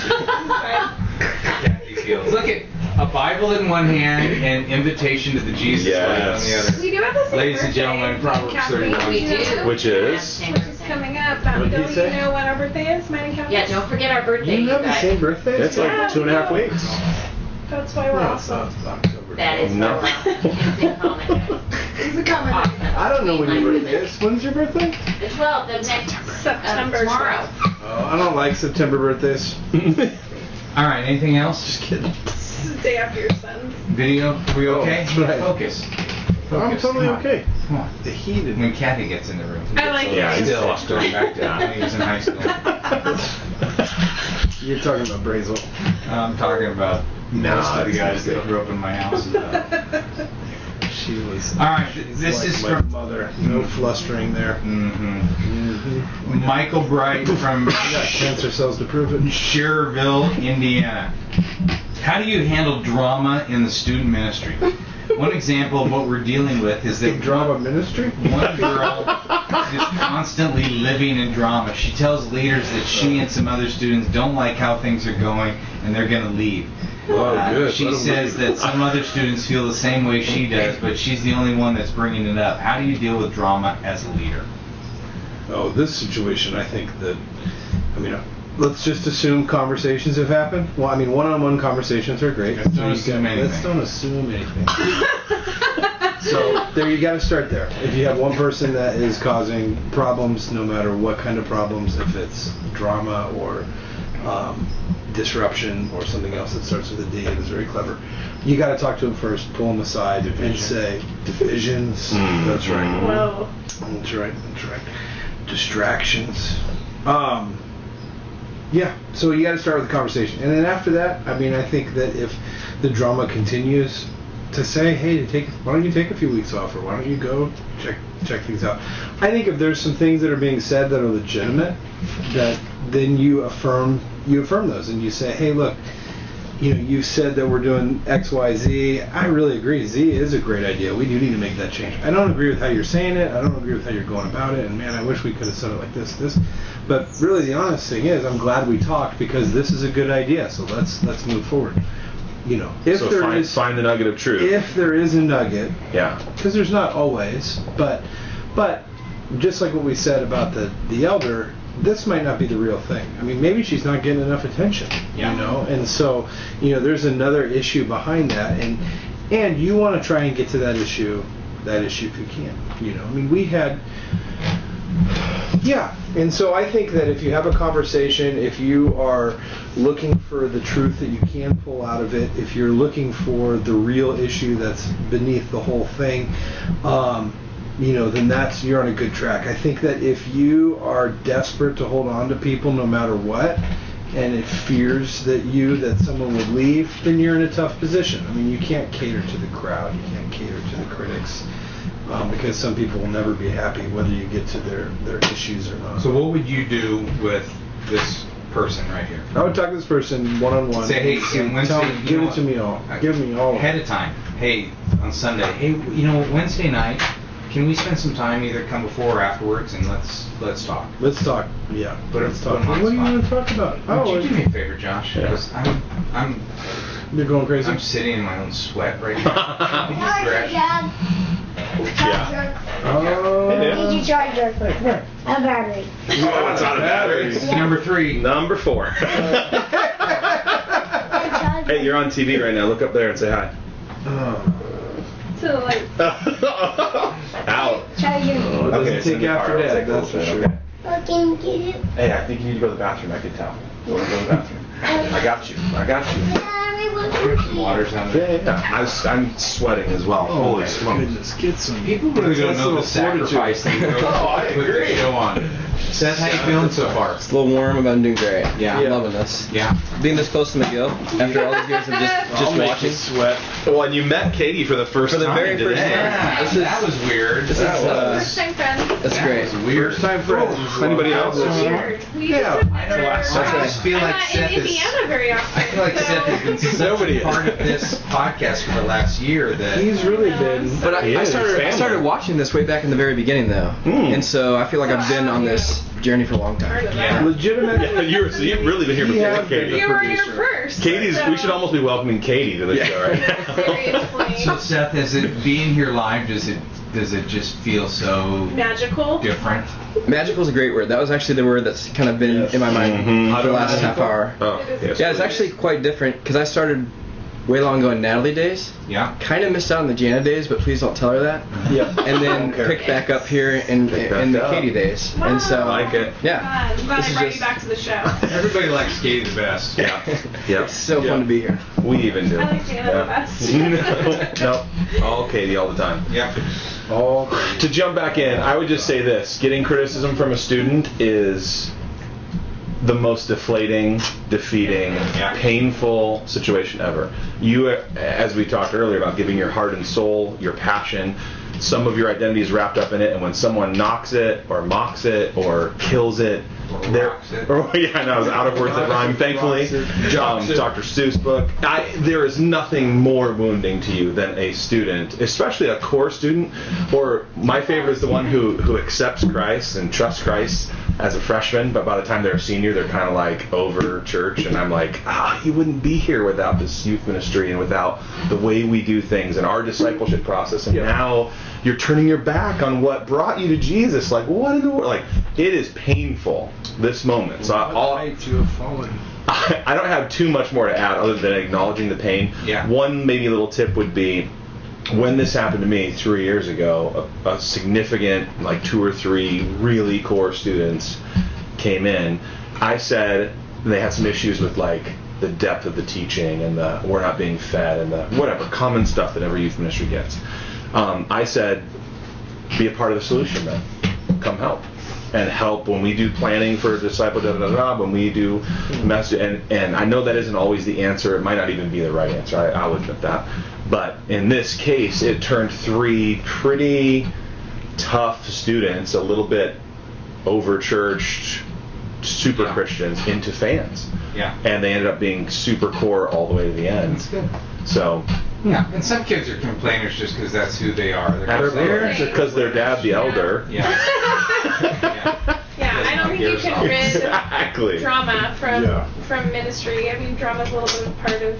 Speaker 2: Kathy Fields. Look at a Bible in one hand and invitation to the Jesus light on the
Speaker 3: Yes.
Speaker 2: other.
Speaker 4: We do have the same
Speaker 2: Ladies and
Speaker 4: birthday,
Speaker 2: gentlemen, Proverbs
Speaker 4: Kathy.
Speaker 2: 31.
Speaker 5: We do.
Speaker 3: Which is?
Speaker 5: Same
Speaker 4: Which is
Speaker 5: birthday.
Speaker 4: coming up.
Speaker 1: What did
Speaker 4: Don't
Speaker 1: he say?
Speaker 4: you know when our birthday is? Mine and Kathy's?
Speaker 5: Yeah, don't forget our birthday,
Speaker 1: You
Speaker 5: you
Speaker 1: have the
Speaker 5: guys.
Speaker 1: same birthday?
Speaker 3: It's like
Speaker 4: Yeah,
Speaker 3: 2.5
Speaker 4: we do.
Speaker 3: weeks.
Speaker 4: That's why we're
Speaker 1: No, it's
Speaker 4: awesome.
Speaker 1: not October.
Speaker 5: That is
Speaker 3: No.
Speaker 5: it's in common.
Speaker 4: It's a common.
Speaker 1: I don't know when your birthday is. When's your birthday?
Speaker 5: The 12th of next
Speaker 4: September
Speaker 5: tomorrow.
Speaker 4: 12th.
Speaker 1: Oh, I don't like September birthdays.
Speaker 2: All right, anything else?
Speaker 1: Just kidding.
Speaker 4: This is the day after your son's.
Speaker 2: Video? Are we okay?
Speaker 1: Oh, right.
Speaker 2: Focus.
Speaker 1: I'm
Speaker 2: Focus.
Speaker 1: totally
Speaker 2: Come on.
Speaker 1: okay.
Speaker 2: Come on.
Speaker 1: The heated.
Speaker 2: When Kathy gets in the room. he
Speaker 4: I
Speaker 2: gets
Speaker 4: like
Speaker 2: a
Speaker 4: it.
Speaker 2: little
Speaker 3: Yeah, he's
Speaker 2: still
Speaker 3: flustered.
Speaker 2: going back to when he was in high school.
Speaker 1: You're talking about Brazel.
Speaker 2: I'm talking about most of the guys that grew up in my house.
Speaker 1: She was.
Speaker 2: All right,
Speaker 1: she's
Speaker 2: this
Speaker 1: like
Speaker 2: is
Speaker 1: my
Speaker 2: from-
Speaker 1: mother. No flustering there.
Speaker 2: Mm-hmm. Michael Bright from
Speaker 1: I got cancer cells to prove it.
Speaker 2: Schererville, Indiana. How do you handle drama in the student ministry? One example of what we're dealing with is
Speaker 1: The
Speaker 2: that
Speaker 1: drama ministry.
Speaker 2: one girl is constantly living in drama. She tells leaders that she and some other students don't like how things are going and they're going to leave.
Speaker 1: Oh, good.
Speaker 2: She
Speaker 1: Let 'em
Speaker 2: says
Speaker 1: leave.
Speaker 2: that some other students feel the same way she does, but she's the only one that's bringing it up. How do you deal with drama as a leader?
Speaker 1: Oh, this situation, I think that, I mean, let's just assume conversations have happened. Well, I mean, one-on-one conversations are great.
Speaker 2: Let's don't
Speaker 1: you
Speaker 2: assume
Speaker 1: got-
Speaker 2: anything.
Speaker 1: Let's don't assume anything. So there, you got to start there. If you have one person that is causing problems, no matter what kind of problems, if it's drama or disruption or something else that starts with a D, it is very clever. You got to talk to him first, pull him aside, and say divisions. That's right.
Speaker 4: Whoa.
Speaker 1: That's right. That's right. Distractions. Yeah. So you got to start with the conversation, and then after that, I mean, I think that if the drama continues, to say, hey, why don't you take a few weeks off, or why don't you go check things out? I think if there's some things that are being said that are legitimate, that then you affirm those, and you say, hey, look, you know, you said that we're doing X, Y, Z. I really agree. Z is a great idea. We do need to make that change. I don't agree with how you're saying it. I don't agree with how you're going about it. And man, I wish we could have said it like this. But really, the honest thing is, I'm glad we talked because this is a good idea. So let's move forward. You know, if
Speaker 3: So
Speaker 1: there is
Speaker 3: find the nugget of truth.
Speaker 1: if there is a nugget,
Speaker 3: Yeah.
Speaker 1: because there's not always, but just like what we said about the elder, this might not be the real thing. I mean, maybe she's not getting enough attention,
Speaker 2: Yeah.
Speaker 1: you know, and so, you know, there's another issue behind that, and you want to try and get to that issue if you can, you know. I mean, and so I think that if you have a conversation, if you are looking for the truth that you can pull out of it, if you're looking for the real issue that's beneath the whole thing, you know, then you're on a good track. I think that if you are desperate to hold on to people no matter what, and it fears that someone would leave, then you're in a tough position. I mean, you can't cater to the crowd, you can't cater to the critics. Because some people will never be happy whether you get to their issues or not.
Speaker 2: So what would you do with this person right here?
Speaker 1: I would talk to this person one-on-one.
Speaker 2: Say, hey,
Speaker 1: and
Speaker 2: Wednesday,
Speaker 1: tell me,
Speaker 2: you
Speaker 1: give
Speaker 2: know
Speaker 1: it to
Speaker 2: what?
Speaker 1: me all. Give me all.
Speaker 2: Ahead of time. Hey, on Sunday. Hey, you know, Wednesday night, can we spend some time, either come before or afterwards, and let's talk.
Speaker 1: Let's talk. Yeah.
Speaker 2: But
Speaker 1: let's
Speaker 2: it's
Speaker 1: talk.
Speaker 2: put 'em on
Speaker 1: What do you
Speaker 2: spot.
Speaker 1: want to talk about?
Speaker 2: Would you do me a favor, Josh?
Speaker 3: Yeah.
Speaker 2: Because I'm
Speaker 1: You're going crazy.
Speaker 2: I'm sitting in my own sweat right now. Could you grab-
Speaker 3: Yeah.
Speaker 6: Need your charger. A battery.
Speaker 3: Oh, it's out of batteries.
Speaker 2: Number 3.
Speaker 3: Number 4. Hey, you're on TV right now. Look up there and say hi.
Speaker 4: To like,
Speaker 3: Out.
Speaker 6: Charger.
Speaker 1: It doesn't
Speaker 3: Okay,
Speaker 1: take
Speaker 3: send the
Speaker 1: after
Speaker 3: car. I'll
Speaker 1: Dad,
Speaker 3: take
Speaker 1: that's
Speaker 3: the
Speaker 1: for
Speaker 3: whole
Speaker 1: sure.
Speaker 3: thing, okay.
Speaker 6: Looking cute.
Speaker 3: Hey, I think you need to go to the bathroom. I can tell. Go to the bathroom. I got you.
Speaker 2: Get some waters out of there.
Speaker 3: Yeah. I'm sweating as well. Holy smokes.
Speaker 1: Goodness, get some.
Speaker 2: People really don't know the
Speaker 1: That's a little
Speaker 2: sacrifice that
Speaker 1: fortitude.
Speaker 2: goes
Speaker 3: Oh, I
Speaker 2: to put the
Speaker 3: agree.
Speaker 2: show on. Seth, how you feeling so far?
Speaker 7: It's a little warm, but I'm doing great.
Speaker 2: Yeah.
Speaker 7: I'm loving this.
Speaker 2: Yeah.
Speaker 7: Being this close to McGill after all these years of just watching.
Speaker 1: Sweat.
Speaker 3: Well, and you met Katie for the first
Speaker 7: For the
Speaker 3: time
Speaker 7: very
Speaker 3: today.
Speaker 7: first time.
Speaker 2: Yeah,
Speaker 7: This is-
Speaker 2: that was weird.
Speaker 7: This is
Speaker 4: First time friends.
Speaker 7: that's
Speaker 2: That
Speaker 7: great.
Speaker 2: was weird.
Speaker 1: First time friends.
Speaker 3: Anybody else?
Speaker 4: Weird. We
Speaker 1: Yeah.
Speaker 4: just have
Speaker 2: I know.
Speaker 4: never.
Speaker 2: I just feel
Speaker 4: I'm
Speaker 2: like
Speaker 4: not
Speaker 2: Seth
Speaker 4: in
Speaker 2: is.
Speaker 4: Indiana very often.
Speaker 2: I feel like
Speaker 4: so
Speaker 2: Seth has been such
Speaker 1: Nobody
Speaker 2: a
Speaker 1: is.
Speaker 2: part of this podcast for the last year that
Speaker 1: He's really been.
Speaker 7: But
Speaker 3: He
Speaker 7: I
Speaker 3: is,
Speaker 7: started
Speaker 3: family.
Speaker 7: I started watching this way back in the very beginning though, and so I feel like I've been on this journey for a long
Speaker 4: part
Speaker 7: time.
Speaker 4: of
Speaker 2: Yeah.
Speaker 4: that.
Speaker 1: Legitimately.
Speaker 3: Yeah, you've really been here
Speaker 1: He
Speaker 3: before
Speaker 1: has been
Speaker 3: Katie.
Speaker 4: You were here
Speaker 1: producer.
Speaker 4: first.
Speaker 3: Katie's.
Speaker 4: so-
Speaker 3: We should almost be welcoming Katie to the show right now.
Speaker 4: Seriously.
Speaker 2: So Seth, is it being here live? Does it just feel so
Speaker 4: Magical.
Speaker 2: different?
Speaker 7: Magical is a great word. That was actually the word that's kind of been in my mind
Speaker 3: Mhm.
Speaker 7: for the last half hour.
Speaker 3: Oh, yes.
Speaker 7: Yeah, it's actually quite different because I started way long ago in Natalie days.
Speaker 2: Yeah.
Speaker 7: Kind of missed out on the Jana days, but please don't tell her that.
Speaker 1: Yeah.
Speaker 7: And then
Speaker 1: Okay.
Speaker 7: picked back up here in the
Speaker 3: up.
Speaker 7: Katie days.
Speaker 4: Wow.
Speaker 7: And so
Speaker 3: I like it.
Speaker 7: Yeah.
Speaker 4: God, I'm glad
Speaker 7: This
Speaker 4: I
Speaker 7: is
Speaker 4: brought
Speaker 7: just-
Speaker 4: you back to the show.
Speaker 2: Everybody likes Katie the best.
Speaker 3: Yeah. Yep.
Speaker 7: It's so fun to be here.
Speaker 3: We even do.
Speaker 4: I like Jana the best.
Speaker 3: No, all Katie all the time.
Speaker 2: Yeah.
Speaker 1: All.
Speaker 3: To jump back in, I would just say this: getting criticism from a student is the most deflating, defeating,
Speaker 2: Yeah.
Speaker 3: painful situation ever. You, as we talked earlier about giving your heart and soul, your passion, some of your identity is wrapped up in it, and when someone knocks it or mocks it or kills it, they're-
Speaker 2: rocks it.
Speaker 3: or- yeah, no, I was out of words that rhyme. Thankfully, Dr. Seuss book. There is nothing more wounding to you than a student, especially a core student. Or my favorite is the one who accepts Christ and trusts Christ as a freshman, but by the time they're a senior, they're kind of like over church, and I'm like, you wouldn't be here without this youth ministry and without the way we do things and our discipleship process. And now you're turning your back on what brought you to Jesus. Like, what in the world? Like, it is painful, this moment. So
Speaker 1: All right, you have fallen.
Speaker 3: I don't have too much more to add other than acknowledging the pain.
Speaker 2: Yeah.
Speaker 3: One maybe little tip would be, when this happened to me 3 years ago, a significant, like 2 or 3 really core students came in. I said they had some issues with like the depth of the teaching and the we're not being fed and the whatever common stuff that every youth ministry gets. I said, be a part of the solution then. Come help. And help when we do planning for disciple, when we do message, and I know that isn't always the answer. It might not even be the right answer. I'll admit that. But in this case, it turned 3 pretty tough students, a little bit over-churched, super Christians, into fans.
Speaker 2: Yeah.
Speaker 3: And they ended up being super core all the way to the end.
Speaker 2: That's good.
Speaker 3: So,
Speaker 2: Yeah. And some kids are complainers just because that's who they are. They're
Speaker 3: because their dad, the elder.
Speaker 2: Yeah.
Speaker 4: Yeah, I don't think you can rid
Speaker 3: Exactly.
Speaker 4: drama
Speaker 1: Yeah.
Speaker 4: from ministry. I mean, drama's a little bit of part of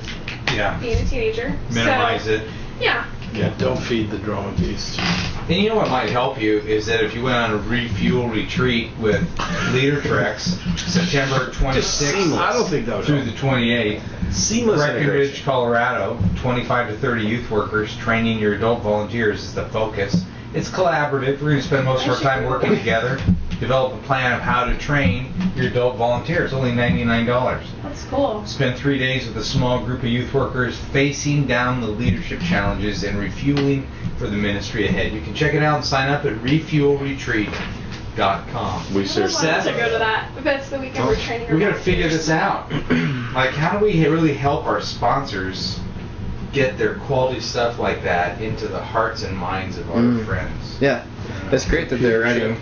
Speaker 2: Yeah.
Speaker 4: being a teenager.
Speaker 2: Minimize
Speaker 4: so,
Speaker 2: it.
Speaker 4: Yeah.
Speaker 1: Yeah. Don't feed the drama beast.
Speaker 2: And you know what might help you is that if you went on a refuel retreat with Leader Treks, September 26th
Speaker 1: I don't think that would
Speaker 2: through
Speaker 1: help.
Speaker 2: the 28th,
Speaker 3: Seamless
Speaker 2: Breckenridge,
Speaker 3: integration.
Speaker 2: Colorado, 25 to 30 youth workers training your adult volunteers is the focus. It's collaborative. We're going to spend most of our time working together, develop a plan of how to train your adult volunteers. Only $99.
Speaker 4: That's cool.
Speaker 2: Spend 3 days with a small group of youth workers facing down the leadership challenges and refueling for the ministry ahead. You can check it out and sign up at refuelretreat.com.
Speaker 3: We
Speaker 4: I would
Speaker 3: seriously.
Speaker 4: love to go to that if that's the weekend we're training.
Speaker 2: We got to
Speaker 4: our
Speaker 2: figure
Speaker 4: volunteers.
Speaker 2: this out. Like, how do we really help our sponsors get their quality stuff like that into the hearts and minds of our friends?
Speaker 7: Yeah. It's great that they're writing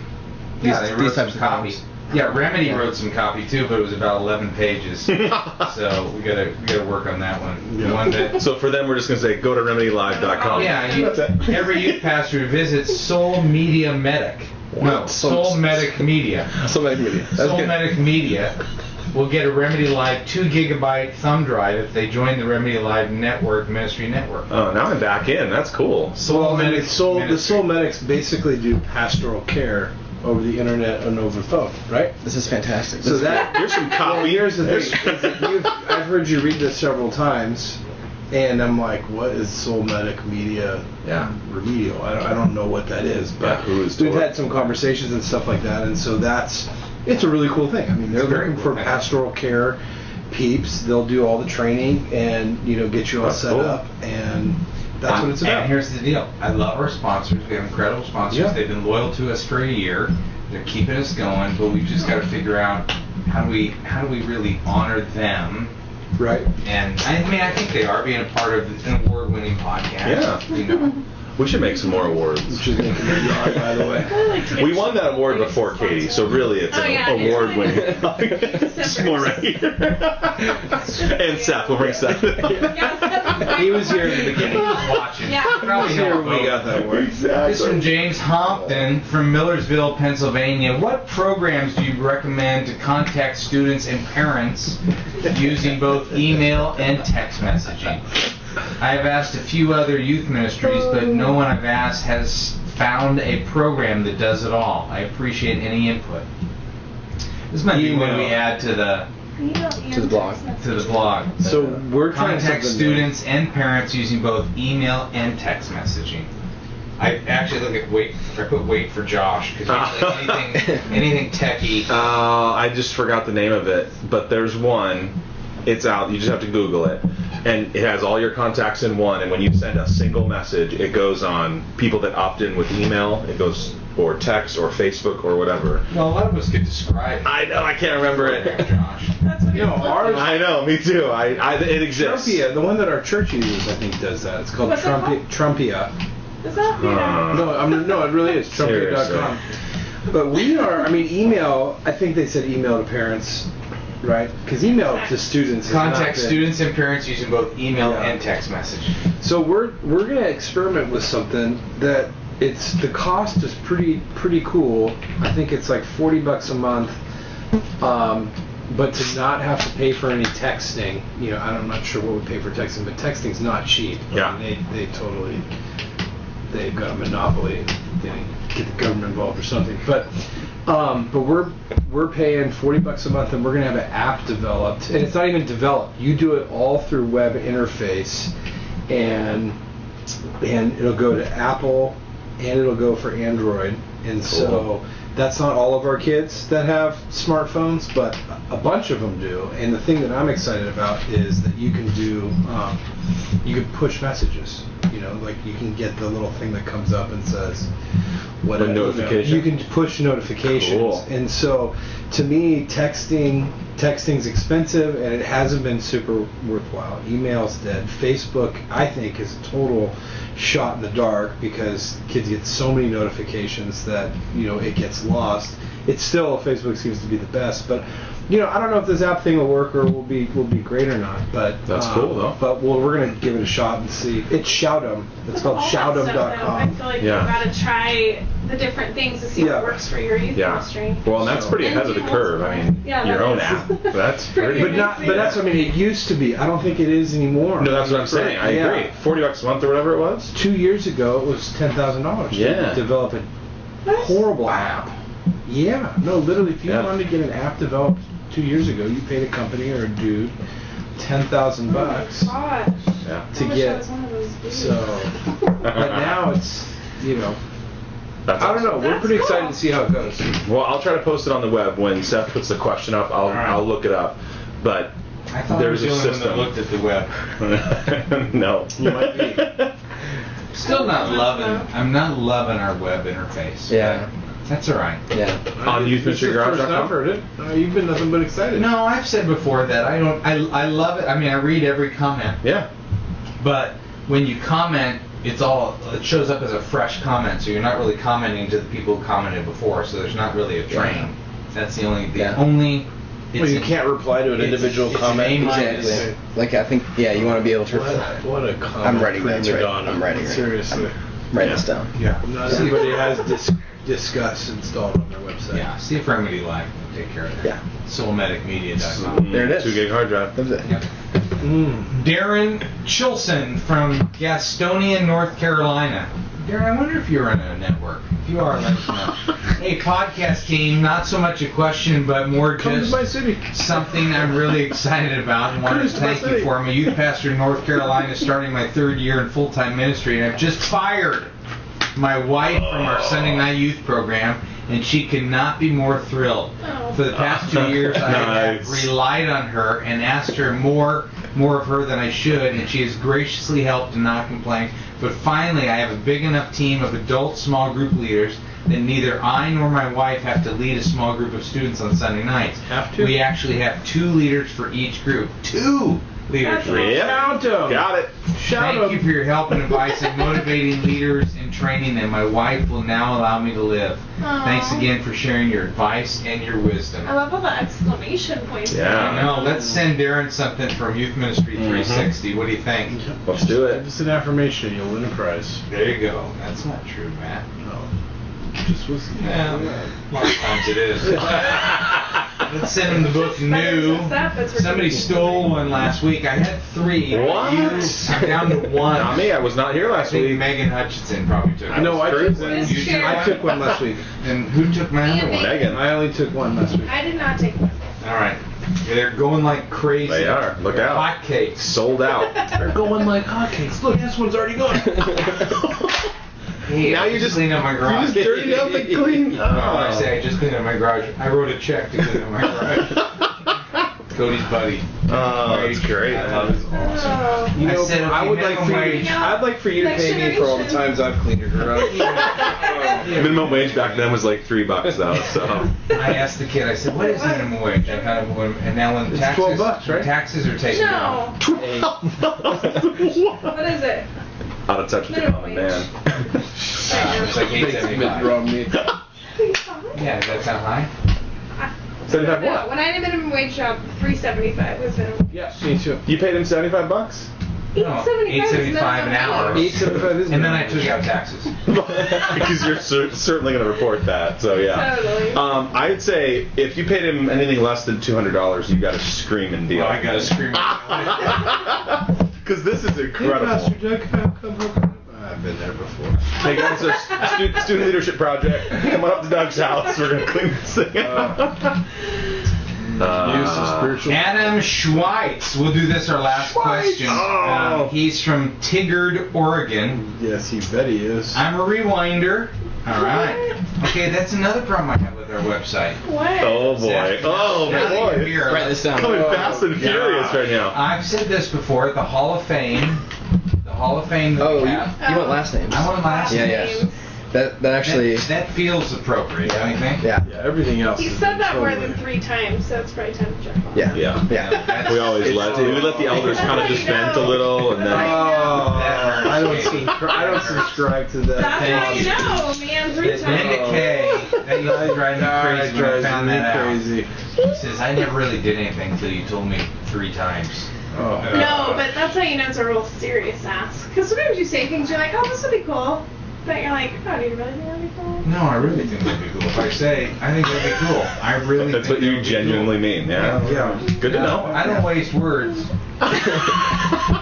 Speaker 2: Yeah, they wrote
Speaker 7: these
Speaker 2: some
Speaker 7: types of
Speaker 2: copy.
Speaker 7: things.
Speaker 2: Yeah, Remedy wrote some copy too, but it was about 11 pages. So we gotta work on that one. The one that.
Speaker 3: So for them, we're just going to say, go to remedylive.com.
Speaker 2: Yeah,
Speaker 3: That's it.
Speaker 2: every youth pastor who visits Soul Media Medic. No, Soul Medic Media.
Speaker 7: So many media. That's
Speaker 2: Soul
Speaker 7: good.
Speaker 2: Medic Media will get a Remedy Live 2 gigabyte thumb drive if they join the Remedy Live Network, Ministry Network.
Speaker 3: Oh, now I'm back in. That's cool.
Speaker 2: Soul
Speaker 1: And
Speaker 2: Medic
Speaker 1: the Soul
Speaker 2: Ministry.
Speaker 1: Medics basically do pastoral care over the internet and over the phone, right?
Speaker 7: This is fantastic.
Speaker 1: So that
Speaker 3: Here's some
Speaker 1: Well,
Speaker 3: copy.
Speaker 1: here's the thing. Is that I've heard you read this several times, and I'm like, what is Soul Medic Media
Speaker 3: Yeah.
Speaker 1: Remedial? I don't know what that is, but
Speaker 3: Yeah, who is
Speaker 1: we've
Speaker 3: Tor?
Speaker 1: had some conversations and stuff like that, and so it's a really cool thing. I mean, they're
Speaker 2: It's very
Speaker 1: looking
Speaker 2: cool
Speaker 1: for
Speaker 2: thing.
Speaker 1: pastoral care peeps. They'll do all the training and get you all
Speaker 3: That's
Speaker 1: set
Speaker 3: cool.
Speaker 1: up, and that's what it's about.
Speaker 2: And here's the deal. I love our sponsors. We have incredible sponsors.
Speaker 1: Yeah.
Speaker 2: They've been loyal to us for a year. They're keeping us going, but we've just got to figure out how do we really honor them.
Speaker 1: Right.
Speaker 2: And I mean, I think they are being a part of an award-winning podcast.
Speaker 3: Yeah.
Speaker 2: You know.
Speaker 3: We should make some more awards.
Speaker 1: Which is going to come out, by the way.
Speaker 3: We won that award before Katie, so really it's an award winning. Just more right here. And Seth, we'll bring Seth.
Speaker 1: He was here in the beginning.
Speaker 2: Watching.
Speaker 4: Yeah.
Speaker 2: Probably
Speaker 1: Here
Speaker 2: helped
Speaker 1: we
Speaker 2: vote.
Speaker 1: got that word.
Speaker 2: This is from James Hompton from Millersville, Pennsylvania. What programs do you recommend to contact students and parents using both email and text messaging? I have asked a few other youth ministries, but no one I've asked has found a program that does it all. I appreciate any input. This might be one we add to the
Speaker 7: blog.
Speaker 1: So we're trying
Speaker 2: contact
Speaker 1: something
Speaker 2: students and parents using both email and text messaging. I actually I put wait for Josh because anything techie.
Speaker 3: I just forgot the name of it, but there's one. It's out. You just have to Google it, and it has all your contacts in one. And when you send a single message, it goes on people that opt in with email. It goes or text or Facebook or whatever.
Speaker 2: Well, a lot of us could describe.
Speaker 3: I know. I can't remember it.
Speaker 2: Josh.
Speaker 4: That's what
Speaker 1: You know, ours.
Speaker 3: I know. Me too. It exists.
Speaker 1: Trumpia, the one that our church uses, I think, does that. It's called
Speaker 4: What's that
Speaker 1: Trumpia.
Speaker 4: Is that
Speaker 1: No, it really is. Trumpia.com. But we are. I mean, email. I think they said email to parents, right? Because email to students. Is
Speaker 2: Contact
Speaker 1: not the-
Speaker 2: students and parents using both email
Speaker 1: Yeah.
Speaker 2: and text message.
Speaker 1: So we're gonna experiment with something that the cost is pretty cool. I think it's like $40 a month. But to not have to pay for any texting, I'm not sure what we pay for texting, but texting's not cheap.
Speaker 3: Yeah.
Speaker 1: I mean, they've got a monopoly. They get the government involved or something. But we're paying $40 a month, and we're gonna have an app developed, and it's not even developed. You do it all through web interface, and it'll go to Apple, and it'll go for Android, and so that's not all of our kids that have smartphones, but a bunch of them do. And the thing that I'm excited about is that you can do, you can push messages. Like you can get the little thing that comes up and says, what
Speaker 3: A notification?
Speaker 1: You can push notifications.
Speaker 3: Cool.
Speaker 1: And so, to me, texting's expensive, and it hasn't been super worthwhile. Email's dead. Facebook, I think, is a total shot in the dark because kids get so many notifications that it gets lost. It's still Facebook seems to be the best, but I don't know if this app thing will work or will be great or not. But
Speaker 3: That's cool though.
Speaker 1: But we're gonna give it a shot and see. It's Shout'em. It's called
Speaker 4: all that stuff, though. I
Speaker 1: Shout'em.com.
Speaker 4: feel like
Speaker 3: Yeah.
Speaker 4: you've got to try the different things to see
Speaker 1: Yeah.
Speaker 4: what works for your youth
Speaker 3: Yeah.
Speaker 4: ministry.
Speaker 3: Well, and that's pretty ahead of the curve. I mean,
Speaker 4: Yeah,
Speaker 3: your
Speaker 4: that
Speaker 3: own
Speaker 4: is.
Speaker 3: app. That's pretty.
Speaker 1: But that's what I mean. It used to be. I don't think it is anymore.
Speaker 3: No, that's what I'm saying. I
Speaker 1: Yeah.
Speaker 3: agree. $40 a month or whatever it was.
Speaker 1: 2 years ago, it was $10,000
Speaker 3: Yeah.
Speaker 1: to develop a horrible app. Yeah, no, literally, if you
Speaker 3: Yeah.
Speaker 1: wanted to get an app developed 2 years ago, you paid a company or a dude $10,000
Speaker 4: Gosh.
Speaker 3: Yeah.
Speaker 1: to
Speaker 4: I wish I
Speaker 1: get.
Speaker 4: was one of those dudes.
Speaker 1: So, but now it's
Speaker 3: That's
Speaker 1: I don't know.
Speaker 3: awesome.
Speaker 1: We're
Speaker 4: That's
Speaker 1: pretty
Speaker 4: cool.
Speaker 1: excited to see how it goes.
Speaker 3: Well, I'll try to post it on the web when Seth puts the question up. I'll look it up. But
Speaker 2: I thought
Speaker 3: there's
Speaker 2: I
Speaker 3: a
Speaker 2: was the only
Speaker 3: system.
Speaker 2: one that looked at the web.
Speaker 3: No.
Speaker 1: You might be.
Speaker 2: Still not loving. I'm not loving our web interface.
Speaker 7: Yeah.
Speaker 2: That's all right.
Speaker 7: Yeah.
Speaker 3: On
Speaker 1: It's the first I've
Speaker 3: youthministrygarage.com?
Speaker 1: heard it. You've been nothing but excited.
Speaker 2: No, I've said before that I don't. I love it. I mean, I read every comment,
Speaker 3: Yeah.
Speaker 2: but when you comment, it shows up as a fresh comment, so you're not really commenting to the people who commented before. So there's not really a train. That's the only.
Speaker 7: Yeah.
Speaker 1: Well, you can't reply to an individual
Speaker 2: it's
Speaker 1: comment.
Speaker 2: an A-.
Speaker 7: Exactly. Like I think, yeah, you want to be able to.
Speaker 1: What a comment.
Speaker 7: I'm writing that.
Speaker 1: prima
Speaker 7: Right.
Speaker 1: donna.
Speaker 7: I'm writing. Right.
Speaker 1: Seriously.
Speaker 7: Write this down.
Speaker 1: Yeah. Not everybody has Discuss installed on their website.
Speaker 2: Yeah. See if Remedy Live will take care of that.
Speaker 7: Yeah.
Speaker 2: Soulmedicmedia.com.
Speaker 7: There it is.
Speaker 3: 2 gig hard drive.
Speaker 7: That's it.
Speaker 2: Yep.
Speaker 1: Mm.
Speaker 2: Darren Chilson from Gastonia, North Carolina. Darren, I wonder if you're in a network. If you are, let us know. Hey, podcast team, not so much a question, but more
Speaker 1: Come to
Speaker 2: just
Speaker 1: my city.
Speaker 2: something I'm really excited about and wanted
Speaker 1: Cruise
Speaker 2: to
Speaker 1: to my
Speaker 2: thank you
Speaker 1: city.
Speaker 2: for. I'm a youth pastor in North Carolina, starting my 3rd year in full-time ministry, and I've just fired my wife from our Sunday night youth program, and she could not be more thrilled.
Speaker 4: Oh.
Speaker 2: For the past 2 years, I have
Speaker 3: Nice.
Speaker 2: relied on her and asked her more of her than I should, and she has graciously helped and not complained. But finally, I have a big enough team of adult small group leaders that neither I nor my wife have to lead a small group of students on Sunday nights.
Speaker 1: Have to?
Speaker 2: We actually have 2 leaders for each group. 2 leaders for each.
Speaker 3: Yep.
Speaker 1: Count 'em.
Speaker 3: Got it.
Speaker 1: Shout
Speaker 2: Thank you
Speaker 1: them.
Speaker 2: for your help and advice in motivating leaders and training them. My wife will now allow me to live.
Speaker 4: Aw.
Speaker 2: Thanks again for sharing your advice and your wisdom.
Speaker 4: I love all the exclamation points.
Speaker 3: Yeah.
Speaker 2: I know. Let's send Darren something from Youth Ministry 360. What do you think?
Speaker 3: Let's do it.
Speaker 1: Give us an affirmation, you'll win a prize.
Speaker 2: There you go. That's not true, Matt.
Speaker 1: No. Just was.
Speaker 2: Yeah, a lot of times it is. Let's send him the book New. Somebody stole one last week. I had 3.
Speaker 3: What?
Speaker 2: I'm down to 1.
Speaker 3: Not me. I was not here
Speaker 2: I
Speaker 3: last
Speaker 2: think
Speaker 3: week.
Speaker 2: Megan Hutchinson probably took it.
Speaker 1: No, I took one.
Speaker 4: Miss
Speaker 2: You took
Speaker 4: Sharon.
Speaker 1: I took one last week.
Speaker 2: And who took my other one?
Speaker 3: Megan.
Speaker 1: I only took one last week.
Speaker 4: I did not take one.
Speaker 2: All right. They're going like crazy.
Speaker 3: They are. Look
Speaker 2: They're
Speaker 3: out.
Speaker 2: Hotcakes.
Speaker 3: Sold out.
Speaker 1: They're going like hotcakes. Look, this one's already gone.
Speaker 2: Hey,
Speaker 3: Now
Speaker 2: I
Speaker 3: you just-
Speaker 2: cleaned up my garage.
Speaker 3: You just dirtied up and clean.
Speaker 2: No, I say I just cleaned up my garage. I wrote a check to clean up my garage. Cody's buddy.
Speaker 3: Oh, that's great.
Speaker 2: I love it.
Speaker 4: Oh.
Speaker 1: You
Speaker 2: I
Speaker 1: know,
Speaker 2: said,
Speaker 1: I
Speaker 2: okay,
Speaker 1: would like for
Speaker 2: minimum
Speaker 1: you.
Speaker 2: wage.
Speaker 1: I'd like for you to
Speaker 4: Next
Speaker 1: pay me for all the
Speaker 4: generation.
Speaker 1: times I've cleaned your garage.
Speaker 3: Minimum wage back then was like $3 though. So.
Speaker 2: I asked the kid, I said, what is minimum wage? I found out and now when
Speaker 1: It's
Speaker 2: taxes,
Speaker 1: $12, right?
Speaker 2: taxes are taken out.
Speaker 4: No. What is it?
Speaker 3: Out of touch with the
Speaker 4: Minimum
Speaker 3: common
Speaker 4: wage.
Speaker 3: man.
Speaker 2: It's like
Speaker 1: Mitt
Speaker 2: 875.
Speaker 1: Romney.
Speaker 2: Yeah, does that sound high?
Speaker 3: 75
Speaker 4: No,
Speaker 3: what?
Speaker 4: when I had a minimum wage job, $3.75 was minimum.
Speaker 1: Yeah, me too.
Speaker 3: You paid him $75?
Speaker 2: No, $8.75 an hour.
Speaker 1: $8.75 is
Speaker 2: And then I
Speaker 1: minimum
Speaker 2: took out taxes.
Speaker 3: Because you're certainly going to report that. So yeah.
Speaker 4: Totally.
Speaker 3: I'd say if you paid him anything less than $200, you got to scream and deal.
Speaker 2: Well, I gotta scream.
Speaker 3: Because this is
Speaker 1: Hey,
Speaker 3: incredible.
Speaker 1: Pastor Doug, come. I've been there before.
Speaker 3: Hey guys, there's a student leadership project. Come on up to Doug's house. We're gonna clean this thing up.
Speaker 1: Use of spiritual.
Speaker 2: Adam Schweitz. We'll do this our last question.
Speaker 3: Oh.
Speaker 2: He's from Tigard, Oregon.
Speaker 1: Yes, you bet he is.
Speaker 2: I'm a rewinder. All right. Okay, that's another problem I have with our website.
Speaker 4: What?
Speaker 3: Oh boy. Oh
Speaker 2: Now that you're
Speaker 3: boy.
Speaker 2: here,
Speaker 7: Write this down.
Speaker 3: Coming fast and furious right now.
Speaker 2: I've said this before at the Hall of Fame. The Hall of Fame that
Speaker 7: Oh,
Speaker 2: we
Speaker 7: you
Speaker 2: have.
Speaker 7: want last names?
Speaker 2: I want last
Speaker 7: Yeah,
Speaker 2: names.
Speaker 7: yeah. That actually.
Speaker 2: That feels appropriate, don't you think?
Speaker 7: Yeah.
Speaker 1: Yeah, everything else.
Speaker 4: You
Speaker 1: is
Speaker 4: said that more
Speaker 1: totally-
Speaker 4: than 3 times, so it's probably time to jump off.
Speaker 7: Yeah.
Speaker 3: Yeah.
Speaker 7: Yeah.
Speaker 3: We always let the elders kind of just vent a little and
Speaker 1: Oh,
Speaker 3: then.
Speaker 1: I don't subscribe to that.
Speaker 4: That's how
Speaker 2: Thank
Speaker 4: you
Speaker 2: you.
Speaker 4: know, man. 3
Speaker 2: Linda
Speaker 4: times.
Speaker 2: Kay, that used to drive me crazy when I found that out.
Speaker 1: crazy.
Speaker 2: He says, I never really did anything until you told me 3 times.
Speaker 1: Oh.
Speaker 4: No, but that's how you know it's a real serious ask. Because sometimes you say things, you're like, oh, this would be cool. But you're like, oh, do you really think that'd be cool?
Speaker 2: No, I really think that'd be cool. If I say, I think that'd be cool. I really
Speaker 3: That's
Speaker 2: think
Speaker 3: what you
Speaker 2: that'd be
Speaker 3: genuinely
Speaker 2: cool.
Speaker 3: mean, yeah?
Speaker 1: Yeah.
Speaker 3: Good to know.
Speaker 2: I don't waste words.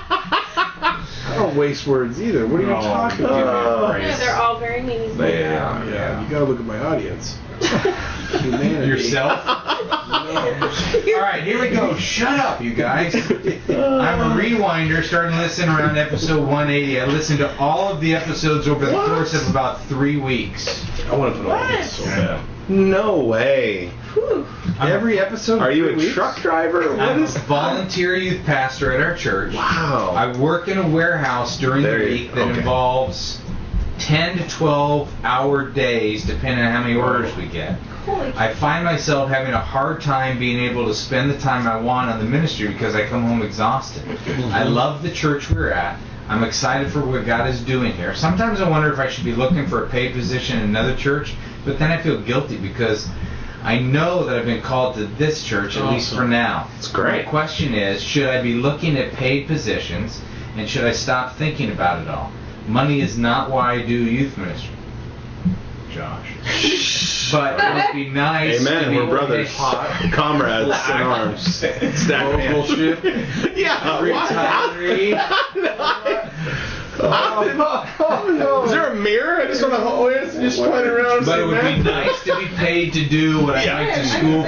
Speaker 1: I don't waste words either. What are you talking about?
Speaker 4: No, they're all very meaningful.
Speaker 3: Yeah.
Speaker 1: Yeah, you gotta look at my audience. Humanity.
Speaker 2: Yourself? All right, here we go. Shut up, you guys. I'm a rewinder, starting to listen around episode 180. I listened to all of the episodes over the course of about 3 weeks.
Speaker 1: I want to put all
Speaker 4: What?
Speaker 1: this so bad.
Speaker 3: No way.
Speaker 4: Whew.
Speaker 1: Every episode.
Speaker 3: Are you a
Speaker 1: 3 weeks?
Speaker 3: truck driver? What
Speaker 2: I'm a
Speaker 3: is
Speaker 2: volunteer youth pastor at our church.
Speaker 3: Wow.
Speaker 2: I work in a warehouse during
Speaker 3: There
Speaker 2: the
Speaker 3: you-
Speaker 2: week that
Speaker 3: okay.
Speaker 2: involves 10 to 12 hour days, depending on how many orders we get.
Speaker 4: Holy
Speaker 2: I find myself having a hard time being able to spend the time I want on the ministry because I come home exhausted. I love the church we're at. I'm excited for what God is doing here. Sometimes I wonder if I should be looking for a paid position in another church, but then I feel guilty because I know that I've been called to this church, at least for now.
Speaker 3: That's great.
Speaker 2: My question is, should I be looking at paid positions, and should I stop thinking about it all? Money is not why I do youth ministry. Josh. But it would be nice to
Speaker 3: Amen.
Speaker 2: be
Speaker 3: We're brothers, comrades in arms. Stacked hand.
Speaker 1: Bullshit.
Speaker 3: Yeah. Is there a mirror? I just want to always just point around. And
Speaker 2: But
Speaker 3: say,
Speaker 2: it would be
Speaker 3: "Man."
Speaker 2: nice to be paid to do what I went to school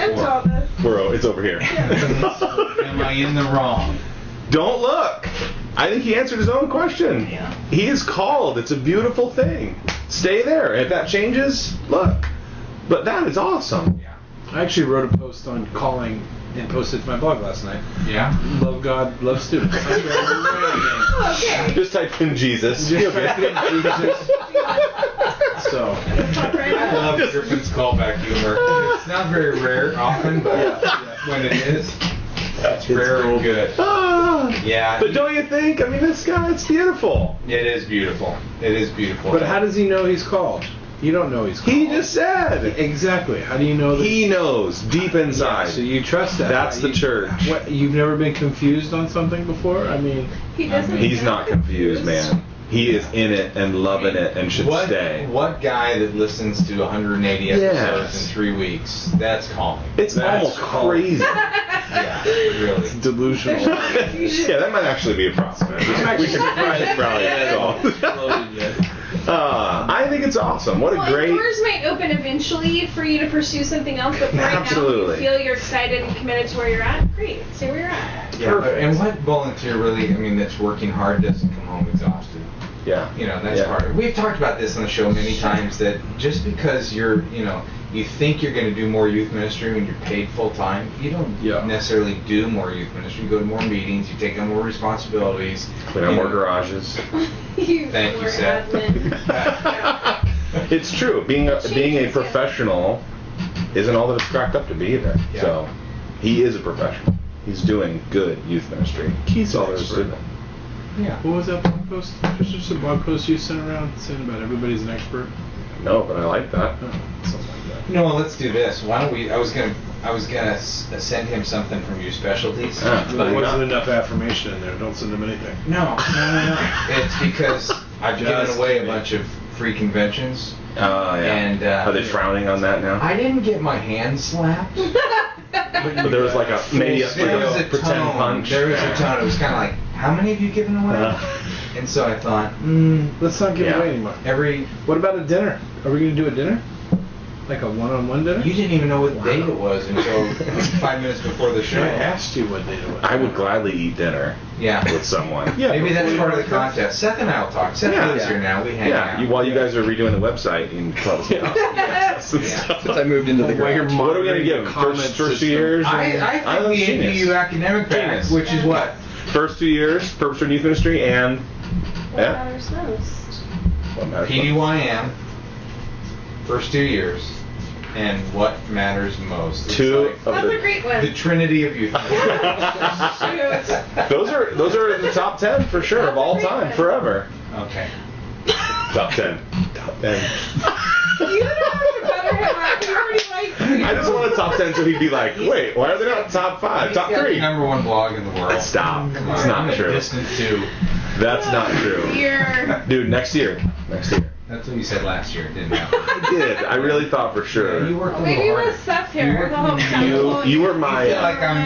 Speaker 2: for.
Speaker 3: It's over here.
Speaker 2: Am I in the wrong?
Speaker 3: Don't look. I think he answered his own question.
Speaker 4: Yeah.
Speaker 3: He is called. It's a beautiful thing. Stay there. If that changes, look. But that is awesome.
Speaker 1: I actually wrote a post on calling and posted it to my blog last night.
Speaker 2: Yeah?
Speaker 1: Love God, love students.
Speaker 4: Okay.
Speaker 3: Just type in Jesus.
Speaker 1: Just
Speaker 3: You'll get
Speaker 1: type in
Speaker 3: it.
Speaker 1: Jesus. So,
Speaker 4: Pop right up.
Speaker 2: love Griffin's callback humor. It's not very rare often, but when it is, it's rare and good. Yeah.
Speaker 3: But don't you think? I mean, this guy, it's beautiful.
Speaker 2: It is beautiful. It is beautiful.
Speaker 1: But how does he know he's called? You don't know he's called.
Speaker 3: He just said.
Speaker 1: Exactly. How do you know that?
Speaker 3: He knows deep inside.
Speaker 1: So you trust that.
Speaker 3: That's the church.
Speaker 1: What, you've never been confused on something before? I mean,
Speaker 4: He doesn't.
Speaker 3: He's not confused, man. He is in it and loving it and should stay.
Speaker 2: What guy that listens to 180 episodes in 3 weeks? That's calming.
Speaker 3: It's almost crazy.
Speaker 2: Yeah, really.
Speaker 1: it's delusional.
Speaker 3: Yeah, that might actually be a prospect. We should probably I think it's awesome. What a
Speaker 4: Well,
Speaker 3: great.
Speaker 4: doors might open eventually for you to pursue something else, but right
Speaker 3: Absolutely.
Speaker 4: now, if you feel you're excited and committed to where you're at, great, stay where you're at.
Speaker 2: Yeah, and what volunteer really, I mean, that's working hard doesn't come home exhausted.
Speaker 3: Yeah.
Speaker 2: You know, that's part of it. We've talked about this on the show many times, that just because you're, you know, you think you're going to do more youth ministry when you're paid full time, you don't necessarily do more youth ministry. You go to more meetings, you take on more responsibilities.
Speaker 3: Clean out more garages.
Speaker 2: Thank you, Seth.
Speaker 3: It's true. Being a professional isn't all that it's cracked up to be either.
Speaker 2: Yeah.
Speaker 3: So he is a professional. He's doing good youth ministry.
Speaker 1: He's
Speaker 3: That's all
Speaker 1: an
Speaker 3: there is to
Speaker 1: expert.
Speaker 3: it.
Speaker 2: Yeah.
Speaker 1: What was that blog post? There's just a blog post you sent around saying about everybody's an expert.
Speaker 3: No, but I like that.
Speaker 1: Something like that.
Speaker 2: No, let's do this. Why don't we? I was gonna send him something from your specialties.
Speaker 1: There wasn't enough affirmation in there. Don't send him anything.
Speaker 2: No. It's because I've given away a bunch of free conventions.
Speaker 3: Oh, yeah.
Speaker 2: And
Speaker 3: are they frowning on that now?
Speaker 2: I didn't get my hand slapped.
Speaker 3: But there was like maybe a pretend punch.
Speaker 2: There was a tone. It was kind of like, how many have you given away? And so I thought,
Speaker 1: Let's not give away anymore. What about a dinner? Are we going to do a dinner? Like a one-on-one dinner?
Speaker 2: You didn't even know what date it was until 5 minutes before the show.
Speaker 1: I asked you what date it was.
Speaker 3: I would gladly eat dinner with someone.
Speaker 1: Yeah,
Speaker 2: Maybe that's
Speaker 1: before
Speaker 2: part of
Speaker 1: you
Speaker 2: the
Speaker 1: go.
Speaker 2: contest. Seth and I will talk. Seth lives here now. We hang out.
Speaker 3: While you guys are redoing the website, you can tell us about
Speaker 7: Since I moved into the garage.
Speaker 3: What are we going to give? First 2 years?
Speaker 2: I think the
Speaker 3: genius.
Speaker 2: APU academic pack, which is what?
Speaker 3: First 2 years, Purpose for Youth Ministry, and
Speaker 4: What matters most?
Speaker 3: what matters most?
Speaker 2: PDYM, first 2 years, and what matters most. It's like
Speaker 4: That's a great one.
Speaker 2: the Trinity of youth.
Speaker 3: Those are the top 10 for sure of all time, forever.
Speaker 2: Okay.
Speaker 3: Top 10. Top 10.
Speaker 4: You don't have to better him up. He already likes you.
Speaker 3: I just want a top 10 so he'd be like, wait, why are they not top 5? Top
Speaker 2: He's got the
Speaker 3: 3?
Speaker 2: #1 blog in the world.
Speaker 3: Stop.
Speaker 2: Come
Speaker 3: It's
Speaker 2: on,
Speaker 3: not
Speaker 2: I'm a
Speaker 3: true.
Speaker 2: distant 2.
Speaker 3: That's not true.
Speaker 4: You're
Speaker 3: Dude, next year. Next year.
Speaker 2: That's what you said last year. It didn't happen.
Speaker 3: I did. I really thought for sure.
Speaker 2: You worked a
Speaker 4: maybe
Speaker 2: little
Speaker 4: with
Speaker 2: harder.
Speaker 4: Seth
Speaker 2: You
Speaker 4: here.
Speaker 2: worked-
Speaker 4: He'll help counsel
Speaker 3: You were my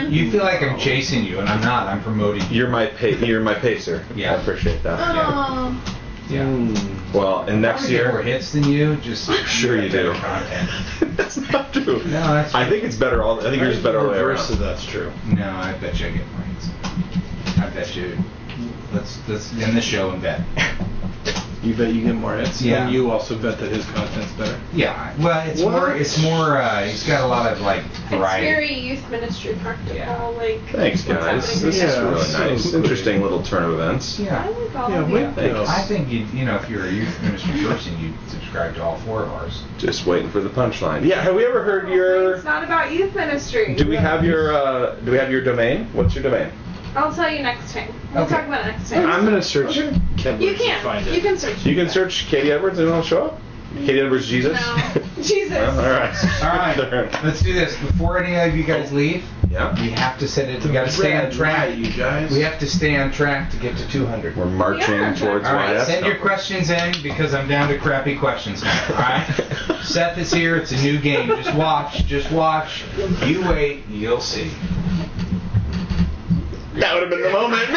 Speaker 2: You feel like I'm chasing you, and I'm not. I'm promoting you.
Speaker 3: you're my pacer.
Speaker 2: Yeah.
Speaker 3: I appreciate that.
Speaker 4: Oh.
Speaker 2: Yeah.
Speaker 3: Well, and next
Speaker 2: I get more
Speaker 3: year,
Speaker 2: hits than you. Just
Speaker 3: Sure you
Speaker 2: better
Speaker 3: do.
Speaker 2: Content.
Speaker 3: that's not true.
Speaker 2: No, that's
Speaker 3: I think it's better. I think you're just better all the way
Speaker 1: Reverse of
Speaker 3: around.
Speaker 1: that's true.
Speaker 2: No, I bet you I get more hits. I bet you. Let's end the show and bet.
Speaker 1: You bet you get more hits.
Speaker 2: Yeah.
Speaker 1: And you also bet that his content's better.
Speaker 2: Yeah. Well, it's
Speaker 1: What?
Speaker 2: more. It's more. He's got a lot of like
Speaker 4: It's
Speaker 2: variety.
Speaker 4: very youth ministry practical.
Speaker 2: Yeah.
Speaker 4: Like.
Speaker 3: Thanks,
Speaker 4: what's
Speaker 3: guys.
Speaker 4: happening
Speaker 3: This
Speaker 4: here.
Speaker 3: is
Speaker 1: Yeah,
Speaker 3: really
Speaker 1: so
Speaker 3: nice.
Speaker 1: great.
Speaker 3: Interesting little turn of events.
Speaker 2: Yeah.
Speaker 4: I like all
Speaker 1: Yeah,
Speaker 4: of
Speaker 1: wait.
Speaker 4: you.
Speaker 3: Thanks.
Speaker 2: I think you know if you're a youth ministry person, you'd subscribe to all 4 of ours.
Speaker 3: Just waiting for the punchline. Yeah. Have we ever heard your?
Speaker 4: It's not about youth ministry.
Speaker 3: Do we have your domain? What's your domain?
Speaker 4: I'll tell you next time. We'll
Speaker 2: Okay.
Speaker 4: talk about it next time.
Speaker 1: I'm going to search Ken
Speaker 4: You
Speaker 1: Burns and
Speaker 4: can.
Speaker 1: find
Speaker 4: You
Speaker 1: it.
Speaker 4: can search.
Speaker 3: You can search Katie Edwards and it'll show up. Katie Edwards Jesus.
Speaker 4: No. Jesus.
Speaker 3: Well, all right.
Speaker 2: All right. Let's do this before any of you guys leave.
Speaker 3: Yeah.
Speaker 2: We have to set it. We got to stay on
Speaker 1: Red
Speaker 2: track.
Speaker 1: light, you guys.
Speaker 2: We have to stay on track to get to 200.
Speaker 3: We're marching
Speaker 4: Yeah.
Speaker 3: towards
Speaker 2: All right,
Speaker 3: YS.
Speaker 2: send your questions in because I'm down to crappy questions now. All right, Seth is here. It's a new game. Just watch. Just watch. You wait. You'll see.
Speaker 3: That would have been the moment.